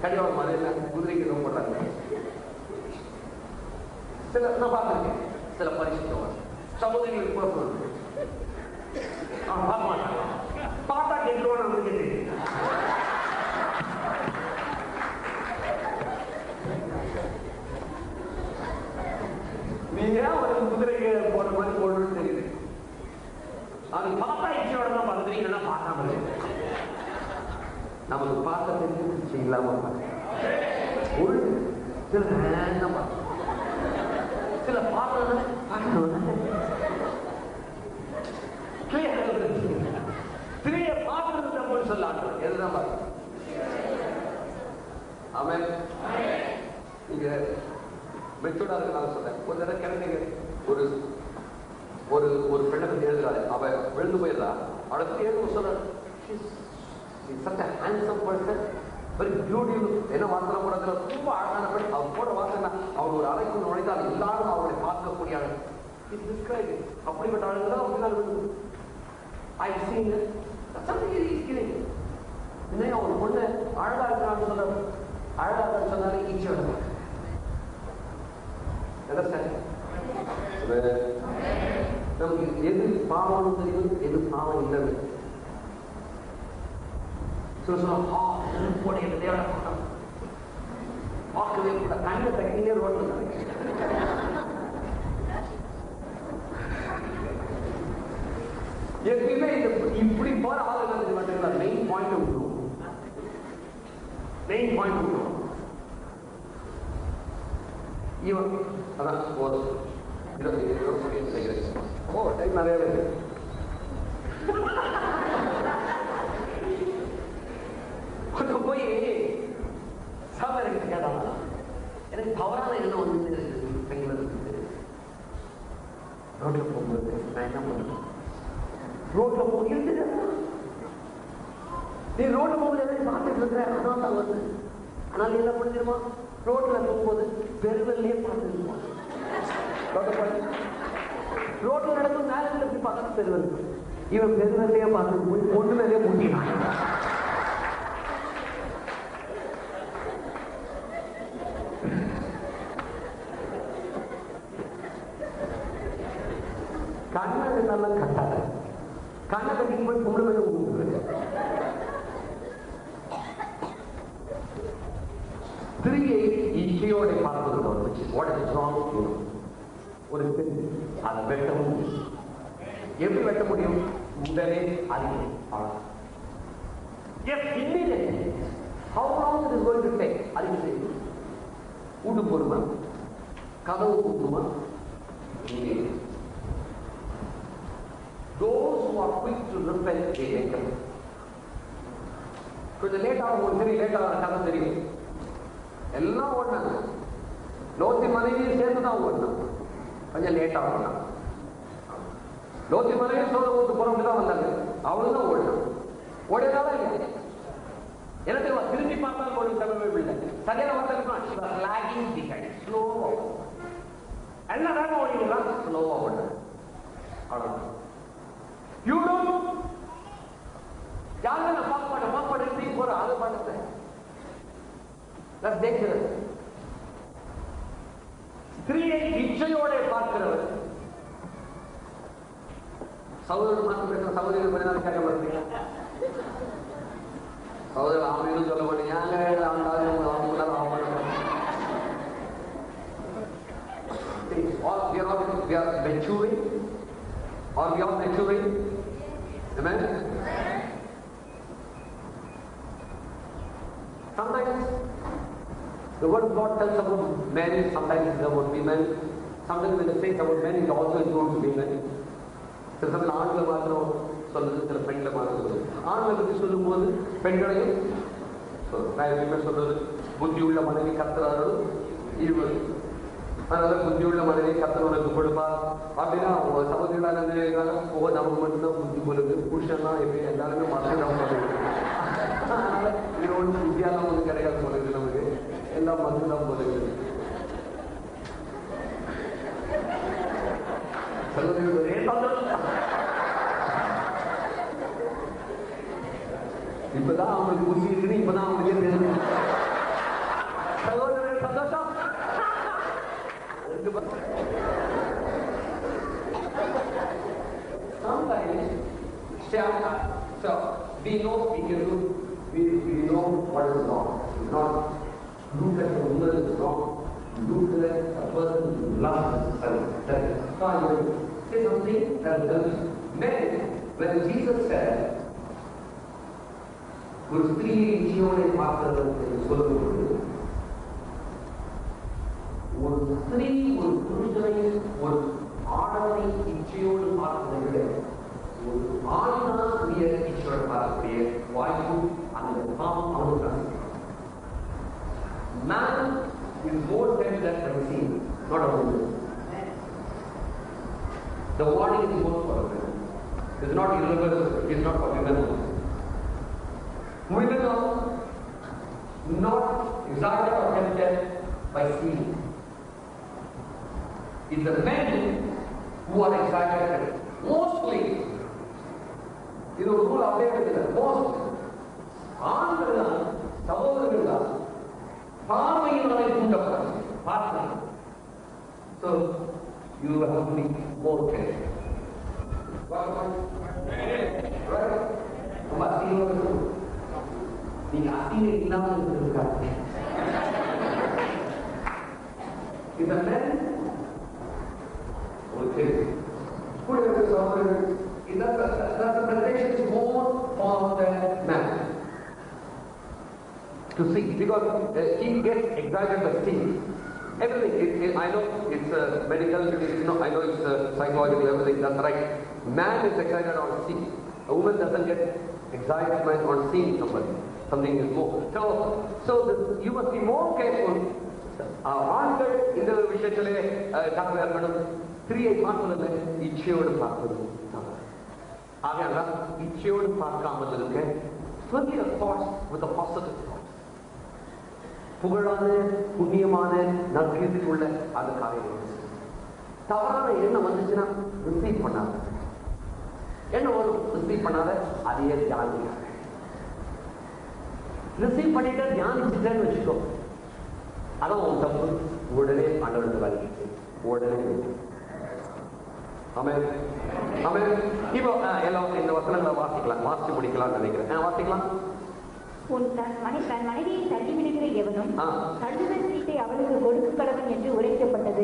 கடிவாளம் மலையில குதிரைக்கு போடுறாங்க. சில நான் பார்த்திருக்கேன், சில பரிசுத்தவர் சகோதரிகள் கூட சொல்றேன், அவன் பார்க்க மாட்டான். பார்த்தா கேட்டுருவான் அவனுக்கு தெரியும். நீங்க ஒரு குதிரைக்கு போன மாதிரி போடணும்னு தெரியுது. அது பார்த்தா இச்சையோட தான் பார்த்துறீங்கன்னா பார்க்காம இருக்கு. நமக்கு பார்க்க தெரிஞ்சு இல்லாம ஒரு சில சில பார்க்கறது திரையை பார்க்கறது தப்புன்னு சொல்லாங்க. எதுதான் பார்க்க அவன் நீங்க மெச்சூர்டா இருக்கு. நான் சொல்றேன் ஒரு தடவை கிழமைங்க ஒரு ஒரு ஒரு பெண்ணை பத்தி எழுதுறாரு. அவ விழுந்து போயிடுறா. அவளை பத்தி எழுத சொல்றாரு. such a handsome person, very beautiful. என்ன வாசனை போடுறதுல ரொம்ப அழகான பெண். அவர் போட வாசனை அவர் ஒரு அறைக்குள் நுழைந்தால் எல்லாரும் அவரை பார்க்கக்கூடிய அழகு. அப்படிப்பட்ட அழகு தான் அப்படின்னா I seen something is killing. இன்னும் அவர் பொண்ணு அழகா இருக்கான்னு சொல்ல அழகா சொன்னாலே ஈச்சி விட நமக்கு எது பாவம் தெரியும், எது பாவம் இல்லைன்னு பார்க்கவே கூட கண்ணை தக்கினே ரோட்ல எப்பயுமே இப்படி போற ஆளுநர் மட்டும் மெயின் பாயிண்ட் விட்டுரும். மெயின் பாயிண்ட் விட்டுரும். இவன் அதான் போதும். ஓ டைம் நிறைய இருக்கு. கொஞ்சம் போய் சாப்பாடு கேட்டான். எனக்கு தவறான எண்ணம் வந்து பெண்கள் ரோட்ல போகும்போது நான் என்ன பண்ணுறேன், ரோட்ல போகிறது நீ ரோட்ல போகும்போது எதாவது பார்த்துட்டு இருக்கிற அதான் தான் வருது. ஆனால் என்ன பண்ணிடுமா, ரோட்ல போகும்போது பெருவெல்லையே பார்த்துருமா. ரோட்ல நடக்கும் நேரத்தில் எப்படி பார்க்கணும் பெருவெல். இவன் பெருவெல்லையே பார்த்து போய் பொண்ணு மேலேயே முட்டினான். கண்ணது நல்லா கட்டாத கண்ணை கட்டி போய் பொண்ணு மேலே ஊருக்கு திரியை இசையோட பார்ப்பது ஒரு அதை வெட்டவும் எப்படி வெட்ட முடியும், உடனே அறிவு அறிவு ஊட்டு போடுமா, கதவு கூட்டுமா. Those who are quick to repent, they make them. கொஞ்சம் லேட் ஆகும், ஒரு சரி லேட் ஆகிற கதை தெரியும். எல்லாம் ஓடினாங்க, லோத்தி மனைவியும் சேர்ந்து தான் ஓடினாங்க. கொஞ்சம் லேட் ஆகும். லோத்தி மனைவி சோழ ஊருக்கு போறவங்க தான் வந்தாங்க, அவளும் தான் ஓடினாங்க. ஓடினாலும் இல்லை என்ன தெரியுமா, திரும்பி பார்த்தாலும் ஓடி தமிழ் இல்லை. சரியான வார்த்தை லாகிங் பிஹைண்ட், ஸ்லோவா எல்லாம் வேகம் ஓடிக்கலாம், ஸ்லோவா ஓடுறாங்க. அவ்வளவுதான். யாரும் நான் பார்க்க மாட்டேன் எப்படி போற அதை பார்த்தேன். ஸ்திரீயை இச்சையோட பார்க்கிறவர் சகோதரர் மாற்றம் பேசுற சகோதரர் பண்ணி கேட்க மாட்டீங்க. சகோதரர் அவங்களும் சொல்ல மாட்டீங்க. Or we are maturing. Amen? Sometimes the word of God tells about men, sometimes it's about women. Sometimes when it says about men, it also includes women. சில சமயம் ஆண்களை மாத்திரம் சொல்லுது, சில பெண்களை மாத்திரம் சொல்லுது. ஆண்களை பற்றி சொல்லும் போது பெண்களையும் சொல்றது புத்தி உள்ள மனைவி கத்துறார்கள் இருவர். அதனால புத்தி உள்ள மனைவி கத்தனோட கொடுப்பா அப்படின்னா சமூகத்தினால நமக்கு மட்டும்தான் புத்தி போலுது, புருஷன்லாம் எப்படி எல்லாருமே மறந்துதான் போலுது. அதனால இது ஒன்று புத்தியாலாம் ஒன்று கிடையாது போலுது, நமக்கு எல்லாம் மறந்துதான் போலுது. இப்பதான் அவங்களுக்கு புத்தி இருக்குன்னு இப்பதான் அவங்களுக்கு தெரிஞ்சு சகோதரர் சந்தோஷம். So we know we can do. We know what is wrong. It's not look at the woman is wrong. Look at a person who loves and that is fine. Say something that will men. When Jesus said, ஒரு ஸ்திரீயை இச்சையோடு பார்க்கிறது என்று சொல்லும்போது, ஒரு ஸ்திரீ ஒரு புருஷனை ஒரு ஆடவனை இச்சையோடு பார்ப்பதை விட ஒரு ஆண்தான் இச்சையோடு பார்க்கக்கூடிய வாய்ப்பு அந்த பாவம் அவனுக்கு. Man is more tempted than sin, not a woman. The warning is more for women. It's not universal. It's not for women. Women are not excited or tempted by sin. It's the men who are excited. Mostly, rule available. Most ஆண்கள் தான் சகோதரர்கள் தான் பார்வையினாலே தூண்டப்பட்டார்கள். பார்த்தேன். So you have to be more careful. ரொம்ப அசிங்கமாக இருக்கும். நீங்க அசிங்கம் இல்லாமல் இருக்காங்க. இந்த men okay. Who is the softer? The preparation is more for the man to see, because he gets excited by seeing everything. I know it's medical, I know it's psychological, everything. That's right. Man is excited on seeing. A woman doesn't get excitement on seeing somebody. Something is more. So you must be more careful. ஆண்கள் இந்த விஷயத்திலே doctor இருக்கணும். ஸ்திரீயை பார்ப்பதில்லை, இச்சையோடு பார்ப்பது. ஆகையால இச்சையோடு பார்க்காமல் இருக்க, fill your thoughts with a positive thought. புகழான புண்ணியமான நற்கீர்த்தி உள்ள அந்த காரியங்கள். தவறான எண்ணம் வந்துச்சுன்னா ரிசீவ் பண்ணாத. என்ன வரும்? ரிசீவ் பண்ணாத, அதையே தியானிக்க. ரிசீவ் பண்ணிட்டு தியானிச்சுட்டேன்னு வச்சுக்கோ, அதான் உன் தப்பு. உடனே ஆண்டவருக்கு வலிக்கு உடனே. ஆமென் ஆமென். இப்போ எல்லாம் இந்த வசனங்களை வாசிச்சு முடிக்கலாம்னு நினைக்கிறேன். வாசிக்கலாம். தன் மனைவியை தள்ளிவிடுகிற எவனும் தள்ளுதல் சீட்டை அவளுக்கு கொடுக்க கடவன் என்று உரைக்கப்பட்டது.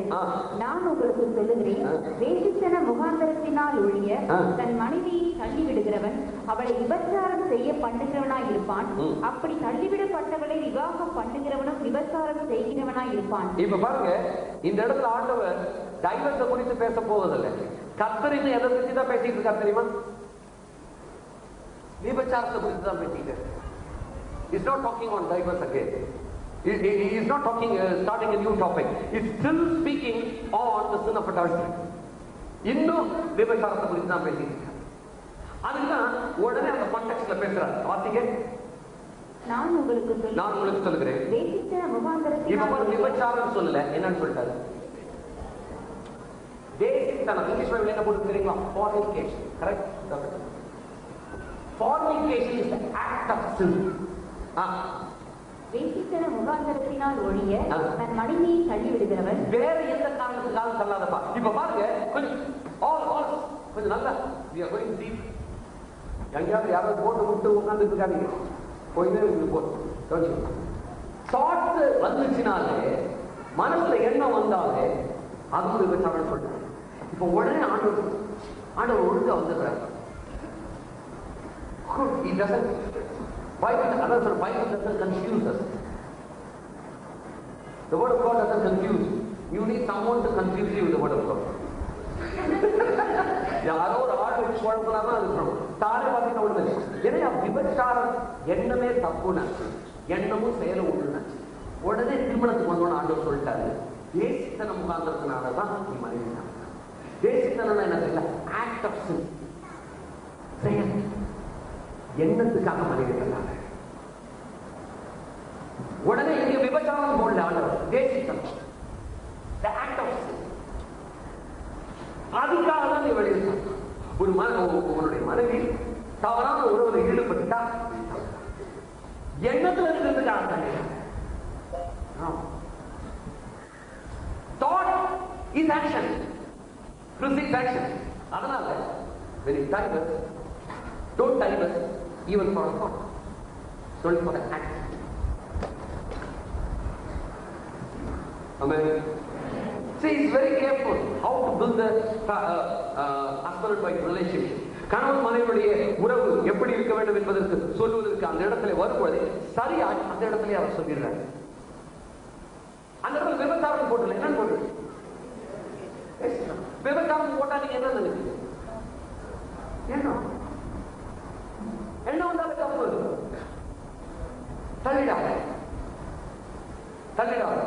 நான் உங்களுக்கு சொல்லுகிறேன், வேசித்தன முகாந்தரத்தினால் ஒழிய தன் மனைவியை தள்ளிவிடுகிறவன் அவளை விபச்சாரம் செய்ய பண்ணுகிறவனாய் இருப்பான். அப்படி தள்ளிவிடப்பட்டவளை விவாகம் பண்ணுகிறவனும் விபச்சாரம் செய்கிறவனாய் இருப்பான். இப்ப பாருங்க, இந்த இடத்துல ஆண்டவர் டைவர்ஸ் குறித்து பேச போவதில்லை. கர்த்தர் இன்னும் எதை பற்றி தான் பேசிட்டு இருக்கார் தெரியுமா? விபச்சாரத்தை குறித்து தான் பேசிட்டு. He's not talking on divorce again. He's not talking starting a new topic. He's still speaking on the sin of adultery. இன்னும் விபச்சாரத்தை குறித்து தான் பேசிட்டு. அதுதான் உடனே அந்த கான்டெக்ஸ்ட்ல பேசுறாரு. வாசிங்க. நான் உங்களுக்கு சொல்லுகிறேன், வேசித்தன முகாந்தரத்தினால். இப்ப பாருங்க, விபச்சாரம் சொல்லல, என்னன்னு சொல்லிட்டாரு? வேசித்தனம். இங்கிலீஷ் பைபிள்ல என்ன போட்டு தெரியுங்களா? fornication. Correct? Fornication is the act of sin. வேசித்தன முகாந்தரத்தினால் ஒழிய தன் மனைவியை தள்ளிவிடுகிறவன் வேற எந்த காரணத்துக்காக தள்ளாதப்பா. இப்ப பாருங்க, கொஞ்சம் நல்லா எங்கேயாவது யாராவது போட்டு விட்டு உட்கார்ந்து இருக்காதீங்க. போயிட்டு போட்டு தாட் வந்துச்சுனாலே, மனசுல எண்ணம் வந்தாலே அது ஒரு விபச்சாரம் சொல்றாங்க. இப்ப உடனே ஆண்டவர் ஒழுங்கா வந்துடுறாரு. Bible doesn't confuse us. The word of God doesn't confuse. You need someone to confuse you with the word of God. யாரோ ஒரு ஆள் வச்சு குழப்பலாம் இருக்கணும். தானே பார்த்தீங்கன்னா ஒண்ணு. ஏன்னா விபச்சாரம் எண்ணமே தப்புன்னு, எண்ணமும் செயலும் ஒண்ணு. உடனே திருமணத்துக்கு வந்தோன்னு ஆண்டவர் சொல்லிட்டாரு, தேசித்தன முகாந்திரத்தினாலதான் நீ மனைவி. தேசித்தனம் என்ன தெரியல, ஆக்ட் ஆஃப் சின், செயல், எண்ணத்துக்காக மனைவிட்டாங்க. உடனே இங்க விபச்சாரம் போடல ஆண்டவர், தேசித்தனம், the act of sin. அதுக்காக தான் நீ வெளியிட்டான். உன்னுடைய மனைவி தவறான உறவுல ஈடுபட்டுட்டா எண்ணத்துல இருக்கிறதுக்காக தான். Thought is action, physics action. அதனால when you divorce, Don't divest even for a thought. It's only for the act. Amen. See, he's very careful how to build the husband and wife relationship. கணவன் மனைவியுடைய உறவு எப்படி இருக்க வேண்டும் என்பதற்கு சொல்லுவதற்கு அந்த இடத்துல வரும்போது சரியா அந்த இடத்துல அவர் சொல்லிடுறாரு. அந்த இடத்துல விபச்சாரம் போட்டல என்ன போட்டு விபச்சாரம் போட்டா நீங்க என்ன நினைக்கிறீங்க? என்ன வந்தாலும் தப்பு தள்ளிடாத தள்ளிடாத.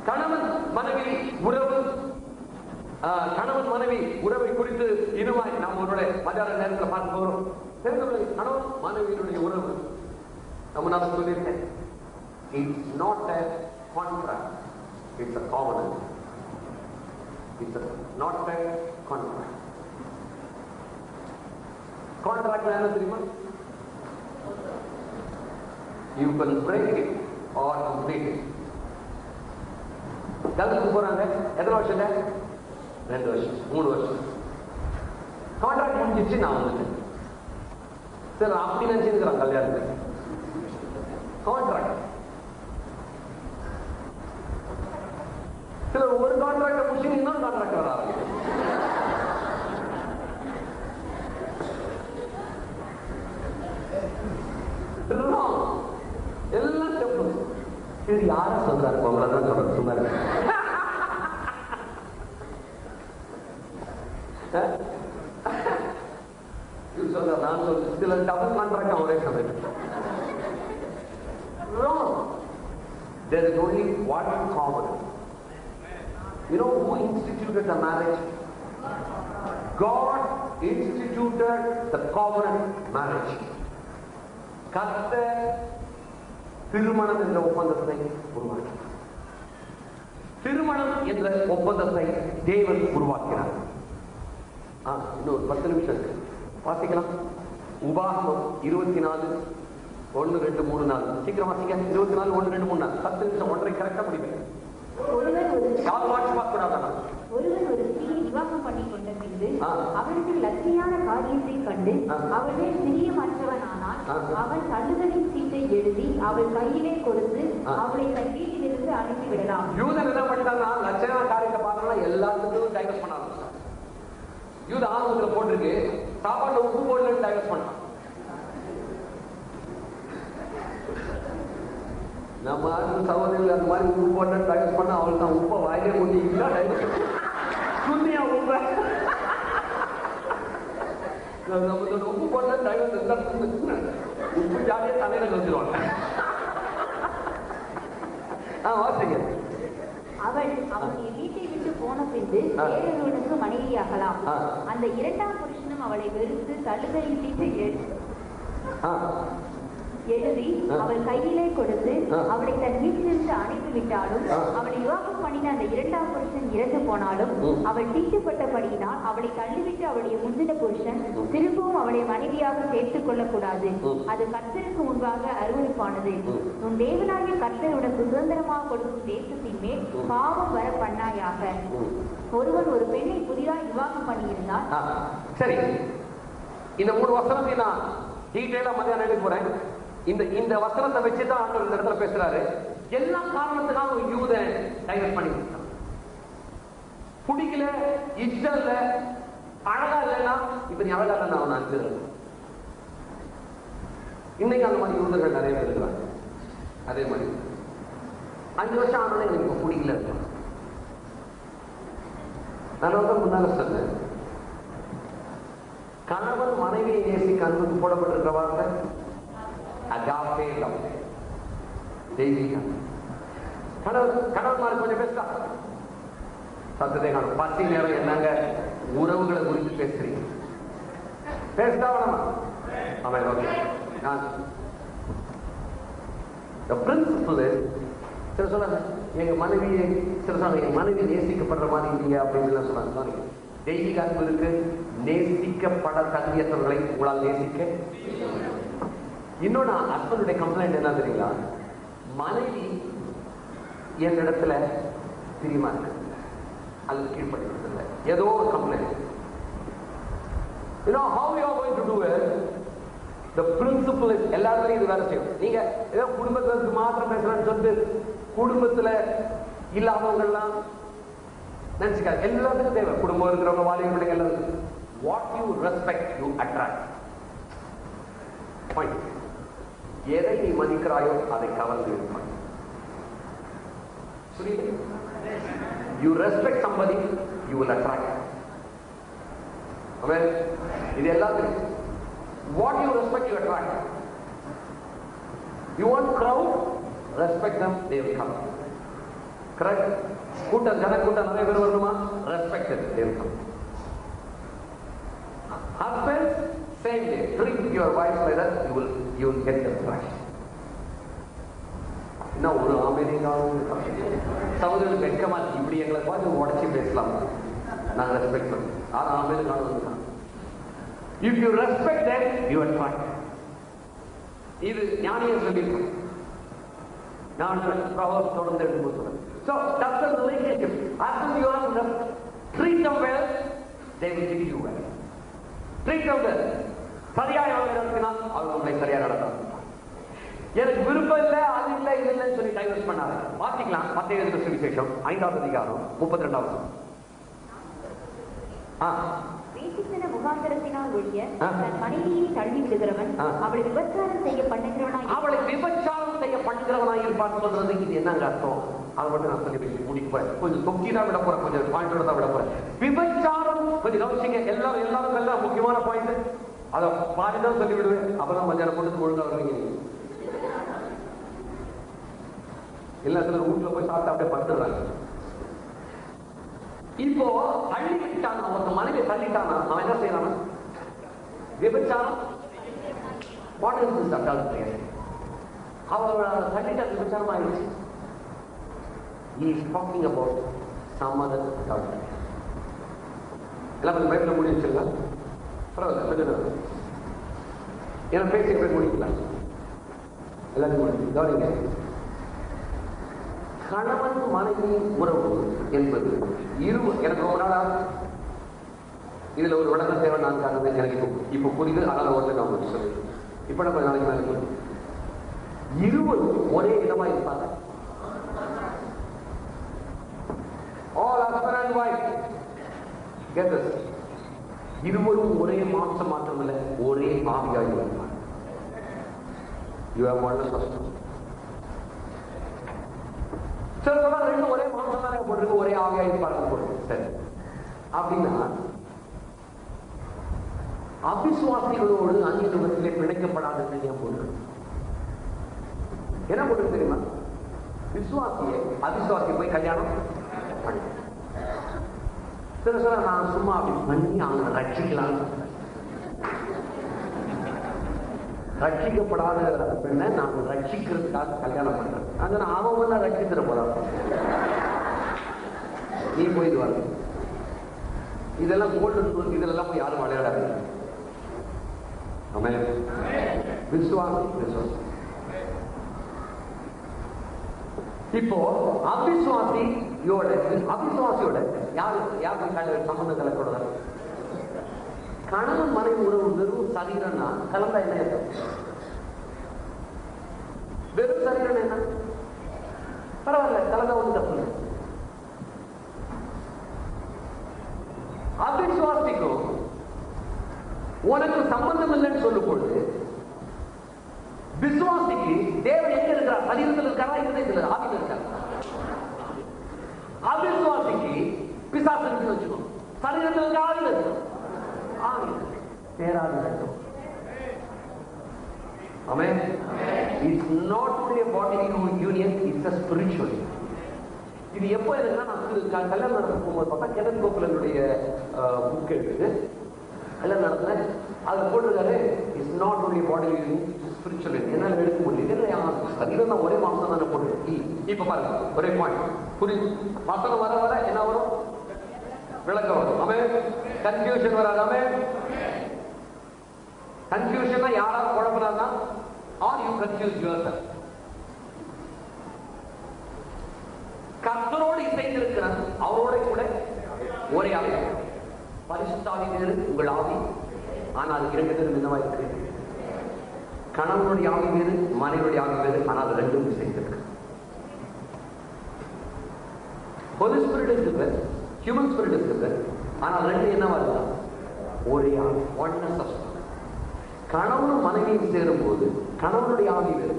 கணவன் மனைவி உறவு கணவன் மனைவி உறவை குறித்து இனிமாய் நாம் ஒரு மதியான நேரத்தில் பார்க்க போறோம். தெரிந்தவர்களை கணவன் மனைவியினுடைய உறவு நம்ம நான் சொல்லியிருக்கேன். It's not a contract, it's a covenant. It's not a contract. Contract என்ன தெரியுமா? You can break it or complete it. கல்யாணத்துக்கு போறாங்க எத்தனை வருஷம்? 2 வருஷம் 3 வருஷம். கான்ட்ராக்ட் முடிஞ்சிச்சு நான் வந்துட்டேன். சரி அப்படி நினைச்சுக்கிறான் கல்யாணத்துக்கு. கான்ட்ராக்ட் சில ஒரு கான்ட்ராக்ட் முடிச்சு இன்னொரு கான்ட்ராக்ட் வர ஆரம்பிக்கும். எல்லாம் ஸ்டெப். இது யார சொல்றாரு? உங்களை தான் சொல்ற சொன்னாரு. சொல்ற நான் சொல்ற சில டபுள் கான்ட்ராக்ட் ஒரே சமயம். There is only one covenant. You know who instituted the marriage? God instituted the covenant marriage. கர்த்தர் திருமணம் என்ற ஒப்பந்தத்தை உருவாக்கினார். திருமணம் என்ற ஒப்பந்தத்தை தேவன் உருவாக்கினார். இன்னொரு 10 நிமிஷம் இருக்கு, வாசிக்கலாம். உபாகமம் 24 1 2 3 4. சீக்கிரம் வாசிக்க. 24 1 2 3 4. 10 நிமிஷம் ஒன்றை கரெக்டா முடிப்பேன். ஒருவன் ஒரு ஸ்திரீயை விவாகம் பண்ணி கொண்ட பின்பு அவனுக்கு லட்சியான காரியத்தை கண்டு அவளே பிரியமற்றவனானால் அவன் தள்ளுதலின் சீட்டை எழுதி அவள் கையிலே கொடுத்து அவளை தன் வீட்டிலிருந்து அனுப்பிவிடலாம். யூதன் என்ன பண்ணிட்டாங்கன்னா லட்சியான காரியத்தை பார்க்கணும் எல்லாத்துக்கும் டைவர்ஸ் பண்ண ஆரம்பிச்சான். யூத ஆர்வத்தில் போட்டிருக்கு சாப்பாடு உப்பு போடலன்னு டைவர்ஸ் பண்ணான். நம்ம சகோதரிகள் அந்த மாதிரி உப்பு போட்டு டைவர்ஸ் பண்ண அவள் தான் உப்பை வாயிலே கொண்டிருக்கா சுண்ணியா உப்ப உப்பு போட்ட டைவர்ஸ் உப்பு ஜாலியா தலையில வச்சிருவாங்க. வாசிங்க. அவள் அவனுடைய வீட்டை விட்டு போன பின்பு வேறொருவனுக்கு மனைவியாகலாம். அந்த இரண்டாம் புருஷனும் அவளை வெறுத்து தள்ளுதலின் சீட்டை எழுதி அவள் கையிலே கொடுத்து அவளை தன் வீட்டிலிருந்து அனுப்பிவிட்டாலும் அவளை விவாகம் பண்ணின அந்த இரண்டாம் புருஷன் இறந்து போனாலும் அவள் தீட்டுப்பட்டபடியினால் அவளை தள்ளிவிட்டு அவளுடைய முந்தின புருஷன் திரும்பவும் அவளை மனைவியாக சேர்த்துக் கொள்ளக்கூடாது. அது கர்த்தருக்கு முன்பாக அருவருப்பானது. உன் தேவனாகிய கர்த்தர் உனக்கு சுதந்திரமாக கொடுக்கும் தேசத்தின் மேல் பாவம் வர பண்ணாயாக. ஒருவன் ஒரு பெண்ணை புதிதாக விவாகம் பண்ணியிருந்தால் சரி. இந்த 3 வசனத்தை நான் டீட்டெயிலா மதியானம் எடுக்க போறேன். இந்த வசனத்தை வச்சுதான் ஆண்டவர் இந்த இடத்துல பேசுறாரு. எல்லா காரணத்துக்காக யூதன் டைவர்ஸ் பண்ணி கொடுத்தான். பிடிக்கல, இஷ்டம் இல்ல, அழகா இல்லைன்னா இப்ப நீ அழகா இல்லைன்னா அவன் அனுப்பிடுறேன். இன்னைக்கு அந்த மாதிரி யூதர்கள் நிறைய பேர் இருக்கிறாங்க. அதே மாதிரி 5 வருஷம் ஆனாலும் எனக்கு இப்ப பிடிக்கல இருக்கலாம். நான் வந்து முன்னால சொன்னேன், கணவன் மனைவியை நேசிக்க அன்புக்கு போடப்பட்டிருக்கிற வார்த்தை அகாபே லவ், தெய்வீக. கணவன் மாதிரி கொஞ்சம் பேசா சத்தத்தை காணும். பசி நேரம் என்னங்க உறவுகளை குறித்து பேசுறீங்க, பேசுதா வேணாமா? அவன் ஓகே. பிரின்சிபல் சில சொன்னாங்க எங்க மனைவியை, சில சொன்னாங்க எங்க மனைவி நேசிக்கப்படுற மாதிரி இல்லையா அப்படின்னு சொன்னாங்க. தெய்வீக அன்பு இருக்கு, நேசிக்கப்பட தகுதியற்றவர்களை உங்களால் நேசிக்க. இன்னொன்னு ஹஸ்பண்டுடைய கம்ப்ளைண்ட் என்ன தெரியுங்களா? மனைவி என்னிடத்துல பிரியமா இருக்கு, அது கீழ்படுகிறது இல்லை, ஏதோ ஒரு complaint. You know how you are going to do it? The principle is எல்லாரும் இது வேலை செய்யும். நீங்க ஏதோ குடும்பத்துக்கு மாத்திரம் பேசலாம்னு சொல்லிட்டு குடும்பத்துல இல்லாதவங்க எல்லாம் நினைச்சுக்காது. எல்லாத்துக்கும் தேவை. குடும்பம் இருக்கிறவங்க, வாலிப பிள்ளைங்க எல்லாரும். What you respect, you attract. Point. எதை நீ மதிக்கிறாயோ அதை கவர்ந்து இருப்பாய். புரியுது? You respect somebody, you will attract. Amen. இது எல்லாத்துக்கும். What you respect, you attract. You want crowd, respect them, they will come. Correct? கூட்டம் ஜனக்கூட்டம் நிறைய பேர் வரணுமா? Respect them, they will come. Husband, same day. Treat your wife like that, you will get the attraction. என்ன ஒரு ஆமெனிங்காவும் சகோதரர்கள் வெட்கமா இப்படி எங்களை பார்த்து உடச்சி பேசலாம். நாங்கள் ரெஸ்பெக்ட் பண்ணுவோம். ஆனால் ஆமெனிங்காவும் if you respect them, you attract. இது ஞானியர் சொல்லியிருக்கோம். நான் Proverbs தொடர்ந்து எடுத்து சொல்றேன். So that's the relationship. After you are treat them well, they will treat you well. Treat them well. சரியாக நடத்தினா அவங்க உங்களை சரியா நடக்கும். எனக்கு விருப்பம் இல்லை, அது இல்லை, இது இல்லைன்னு சொல்லி டைவர்ஸ் பண்ணாங்க. வாசிக்கலாம். மத்தேயு எழுதின சுவிசேஷம் 5வது அதிகாரம் 32வது. வேசித்தன முகாந்தரத்தினால் ஒழிய தன் மனைவியை தள்ளி விடுகிறவன் அவளை விபச்சாரம் செய்ய பண்ணுகிறவனாய் இருப்பான்னு சொல்றது இது என்னங்க அர்த்தம்? அதை மட்டும் நான் சொல்லி முடிக்க போறேன். கொஞ்சம் தொக்கி தான் விட போறேன், கொஞ்சம் பாயிண்டோட தான் விட போறேன். விபச்சாரம் கொஞ்சம் கவனிச்சிங்க. எல்லாரும் எல்லாம் முக்கியமான பாயிண்ட். அதை பாதி தான் சொல்லி விடுவேன். அப்புறம் மத்தியானம் பொழுது ஒழுங்கா வருவீங்க. எல்லா சிலர் வீட்டுல போய் சாப்பிட்டு அப்படியே படுத்துறாங்க. இப்போ தள்ளி விட்டான், அவன் மனைவி தள்ளிட்டானா அவன் என்ன செய்யறான்? விபச்சாரம். அவன் தள்ளிட்டா விபச்சாரம் ஆயிடுச்சு. He is talking about some other adultery. எல்லாம் கொஞ்சம் பைபிள்ல மூடி வச்சிருங்க. பரவாயில்ல, ஏன்னா பேசி போய் முடிக்கலாம். எல்லாத்தையும் முடிச்சு கவனிங்க. கணவன் மனைவி உறவு என்பது எனக்கு ரொம்ப நாளா இதுல ஒரு விளக்கம் தேவை. நான் காரணம் எனக்கு இப்ப புரியுது. அதனால ஒரு நான் உங்களுக்கு சொல்லி இப்ப நம்ம நாளைக்கு மேலே இருவரும் ஒரே விதமா இருப்பாங்க. All husband and wife. Get this. இருவரும் ஒரே மாற்றம் மாற்றமில்லை, ஒரே ஆவியாகி வருவாங்க. You have one first. சில ரெண்டும் ஒரே மாற்றம் தானே போட்டிருக்கு, ஒரே ஆவியாகி இருப்பாங்க போட்டு. சரி, அப்படின்னா அவிசுவாசிகளோடு அந்நிய நுகத்திலே பிணைக்கப்படாத ஏன் போட்டு என்ன போட்டு தெரியுமா? விசுவாசியை அவிசுவாசியை போய் கல்யாணம் பண்ண சில நான் சும்மா அப்படி பண்ணி அவங்க ரட்சிக்கலாம். ரட்சிக்கப்படாத பெண்ணை நான் ரட்சிக்கிறதுக்காக கல்யாணம் பண்றேன். அதனால அவன் ரட்சித்திர போறான். நீ போயிட்டு வர இதெல்லாம் கோல்டு, இதெல்லாம் போய் யாரும் விளையாடாது. விசுவாசி. இப்போ அவிசுவாசியோட யாரு சம்பந்தம் கலக்கூடாது. கணவன் மனைவி உறவு வெறும் சரீரம்னா கலந்தா என்ன இருக்கும்? வெறும் சரீரம் என்ன? பரவாயில்ல, கலந்தா ஒன்று தப்பு. அவிசுவாசிக்கும் உனக்கு சம்பந்தம் இல்லைன்னு சொல்லும் பொழுது விசுவாசிக்கு தேவன் எங்க இருக்கிறார்? சரீரத்தில் இருக்காரா, இருதயத்தில் ஆவியில் இருக்கார்? அவிசுவாசிக்கு பிசாசு இருக்குன்னு வச்சுக்கோ. சரீரத்தில் இருக்க ஆவியில் இருக்கும். ஆவி பேராது இருக்கும். Amen. It's not only a bodily union, it's a spiritual union. இது எப்போ இருக்குன்னா, நான் கல்யாணம் நடத்த போகும்போது பார்த்தா கெனத் கோகுலனுடைய புக் எடுத்து கல்யாணம் நடத்தினேன். அதை போட்டிருக்காரு, it's not only body union, spiritual union. என்னால் எடுக்க முடியல. சரீரம் தான் ஒரே மாசம் தானே போட்டு. இப்ப பாருங்க, ஒரே பாயிண்ட் புரியுது. வசனம் வர வர என்ன வரும்? விளக்கம் வரும். அமே கன்ஃபியூஷன் வராது. அமே கன்ஃபியூஷன் யாராவது குழப்பறாதான், ஆர் யூ கன்ஃபியூஸ் யுவர்செல்ஃப். கர்த்தரோடு இசைந்திருக்கிறார், அவரோட கூட ஒரே ஆவி. பரிசுத்த ஆவி வேறு, உங்கள் ஆவி. ஆனால் இரண்டு பேரும் என்னவா இருக்கு? கணவனுடைய ஆவி வேறு, மனைவியுடைய ஆவி வேறு. ஆனால் ரெண்டும் சேர்ந்திருக்கு. Holy Spirit is different, human spirit is different. ஆனால் ரெண்டு என்னவா இருக்கலாம்? ஒரே ஆவி, oneness of spirit. கணவனும் மனைவியும் சேரும் போது கணவனுடைய ஆவி வேறு,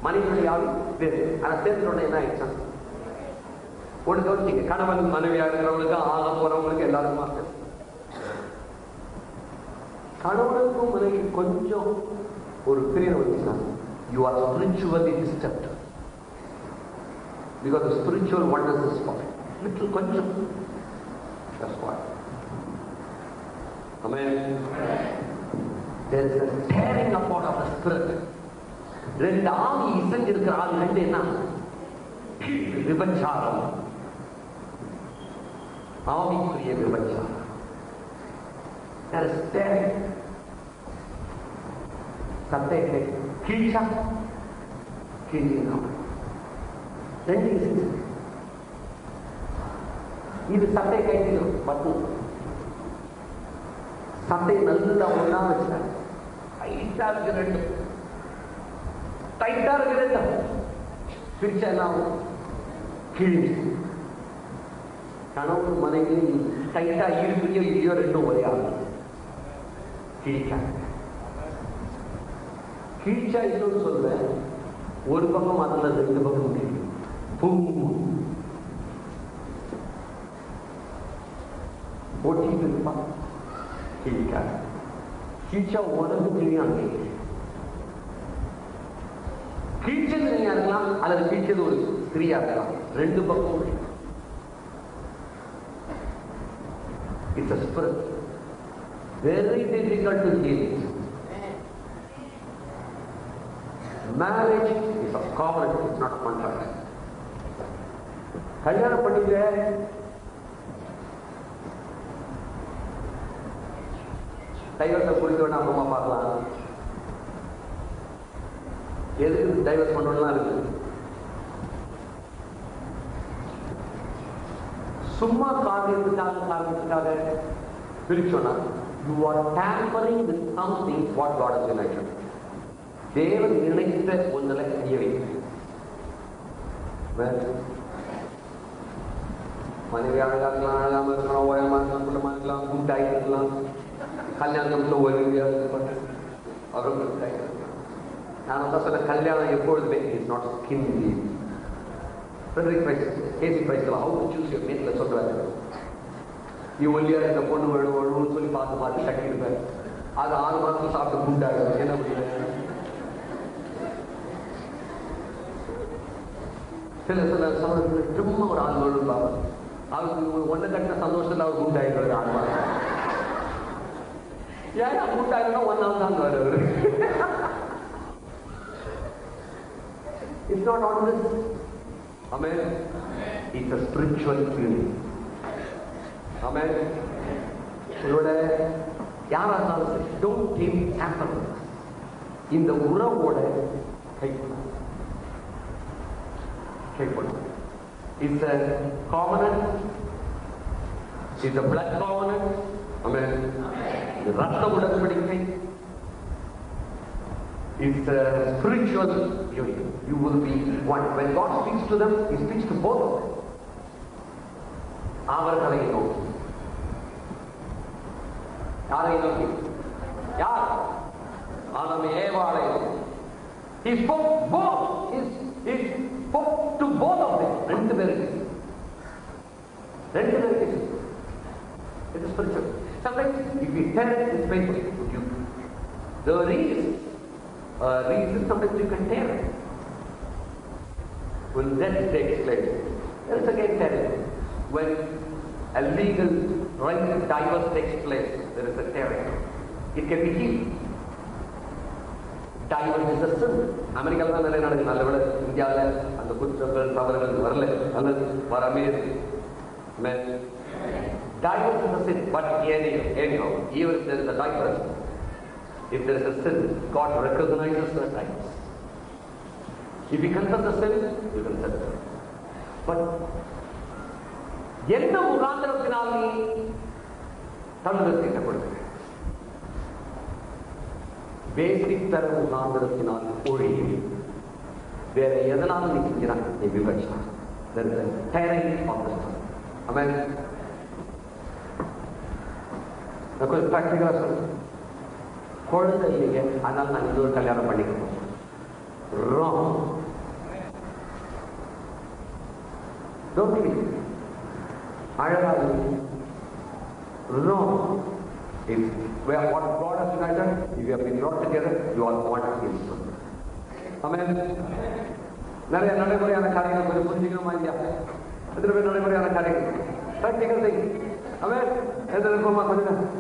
மனைவியுடைய ஆவி வேறு. ஆனால் சேர்ந்தோட என்ன ஆயிடுச்சா? ஒன்று கவனிச்சிங்க, கணவன் மனைவியா இருக்கிறவங்களுக்கு, ஆக போறவங்களுக்கு எல்லாருமா கணவனுக்கும் மனைவி கொஞ்சம் ஒரு பிரிவு வந்துச்சுன்னா you are spiritually disturbed because the spiritual oneness is spoken. Little கொஞ்சம். That's why. Amen. There is a tearing apart of the spirit. ரெண்டு ஆவி இசைஞ்சிருக்கிற ஆவி ரெண்டு என்ன? விபச்சாரம், ஆவிக்குரிய விபச்சாரம். There is tearing. சத்தை கீழ்ச்சா கீழ்ச்சிங்க ரெண்டு இசைஞ்சு இது சட்டை கைட்டிடும் பட்டும் சட்டை நல்லா ஒன்னா வச்சாங்க. டைட்டா இருக்கு ரெண்டு, டைட்டா இருக்கு ரெண்டு. பிரிச்சா என்ன ஆகும்? கிழிஞ்சு. கணவன் மனைவி டைட்டா இருக்கிறியோ இல்லையோ ரெண்டும் ஒரே ஆகும். கிழிச்சாங்க. கிழிச்சா இல்லைன்னு சொல்லுவேன். ஒரு பக்கம் அதுல ரெண்டு பக்கம் கிழிக்கும். போட்டிட்டு இருப்பான். கிழிக்காது. கிழிச்சா உடம்பு கிழியாங்க. கிழிச்சது நீங்க இருக்கலாம், அல்லது கிழிச்சது ஒரு ஸ்திரீயா இருக்கலாம். ரெண்டு பக்கம் it's a spirit. Very difficult to heal it. Marriage is a covenant, it's not a contract. கல்யாணம் பண்ணிக்க டைவர்ஸை குறித்து வேணா அம்மா பார்க்கலாம். எதுக்கு டைவர்ஸ் பண்ணலாம் இருக்கு? சும்மா காரணத்துக்காக பிரிச்சோன்னா you are tampering with something what God has united. தேவன் நினைத்த ஒன்றில் செய்ய வைக்கிறேன். மனைவி அழகா இருக்கலாம், அழகாம இருக்கலாம், ஓயமா இருக்கலாம், குள்ளமா இருக்கலாம், கூட்டாகி இருக்கலாம், கல்யாணத்துல ஓய்வு அவரும் கூட்டாகி இருக்கலாம். நான் தான் சொல்ல, கல்யாணம் எப்பொழுதுமே is not skin deep. Frederick Price, KC பிரைஸ்ல ஹவு டு சூஸ் யுவர் மேட்ல சொல்றாரு. நீ ஒல்லியா இருக்க பொண்ணு வேணும்னு சொல்லி பார்த்து கட்டியிருப்பேன். அது 6 மாசம் சாப்பிட்டு கூட்டாகும். என்ன முடியல? சில சமயத்தில் சும்மா ஒரு ஆள் வேணும்பாங்க. அவருக்கு ஒன்றை கட்டின சந்தோஷத்தில் அவர் கூட்டாயிடுவாரு. 6 மாசம் ஏன் கூட்டாயினா 1 நாள் தான் வருவாரு. It's not always. Amen. It's a spiritual feeling. Amen. உங்களோட யாரா இருந்தாலும் don't take tamper. இந்த உறவோட கைப்படும். It's a covenant. It's a blood covenant. Amen. The ரத்த உடன்படிக்கை. It's a spiritual union. You will be one. When God speaks to them, He speaks to both of them. அவர்களை நோக்கி. யாரை நோக்கி? யார்? ஆதாம் ஏவாளை. He spoke both. He spoke to both of them. ரெண்டு பேருக்கு. It is spiritual. Sometimes if we tell it, it's painful. There is reason sometimes you can tell it. When death takes place, there is again tearing. When a legal right divorce takes place, there is a tearing. It can be healed. Divorce is a sin. அமெரிக்காவில் தான் நிறைய நடக்குது. நல்ல விட இந்தியாவில் அந்த குற்றங்கள் தவறுகள் வரல, அல்லது வரமே. Divorce is a sin, but anyhow, even if there is a divorce, if there is a sin, God recognizes the divorce. If you confess the sin, you confess the sin. But எந்த முகாந்திரத்தினால் நீ தள்ளுதல் தீட்டப்படுது? பேசிக் தர முகாந்திரத்தினால் ஒழியும். வேற எதனாலும் நீ செஞ்சான் நீ விவரிச்சான். கொஞ்சம் பிராக்டிகலா சொல்ல, குழந்தை இல்லைங்க அதனால நான் இன்னொரு கல்யாணம் பண்ணிக்கணும். அழகாது. What God has united, if you have been brought together, you are one in Him. Amen. நிறைய நடைமுறையான காரியங்கள் கொஞ்சம் புரிஞ்சுக்கணுமா இல்லையா? எத்தனை பேர் நடைமுறையான காரியங்கள் பிராக்டிகல் திங். Amen. எதிர்ப்போமா கொஞ்சம்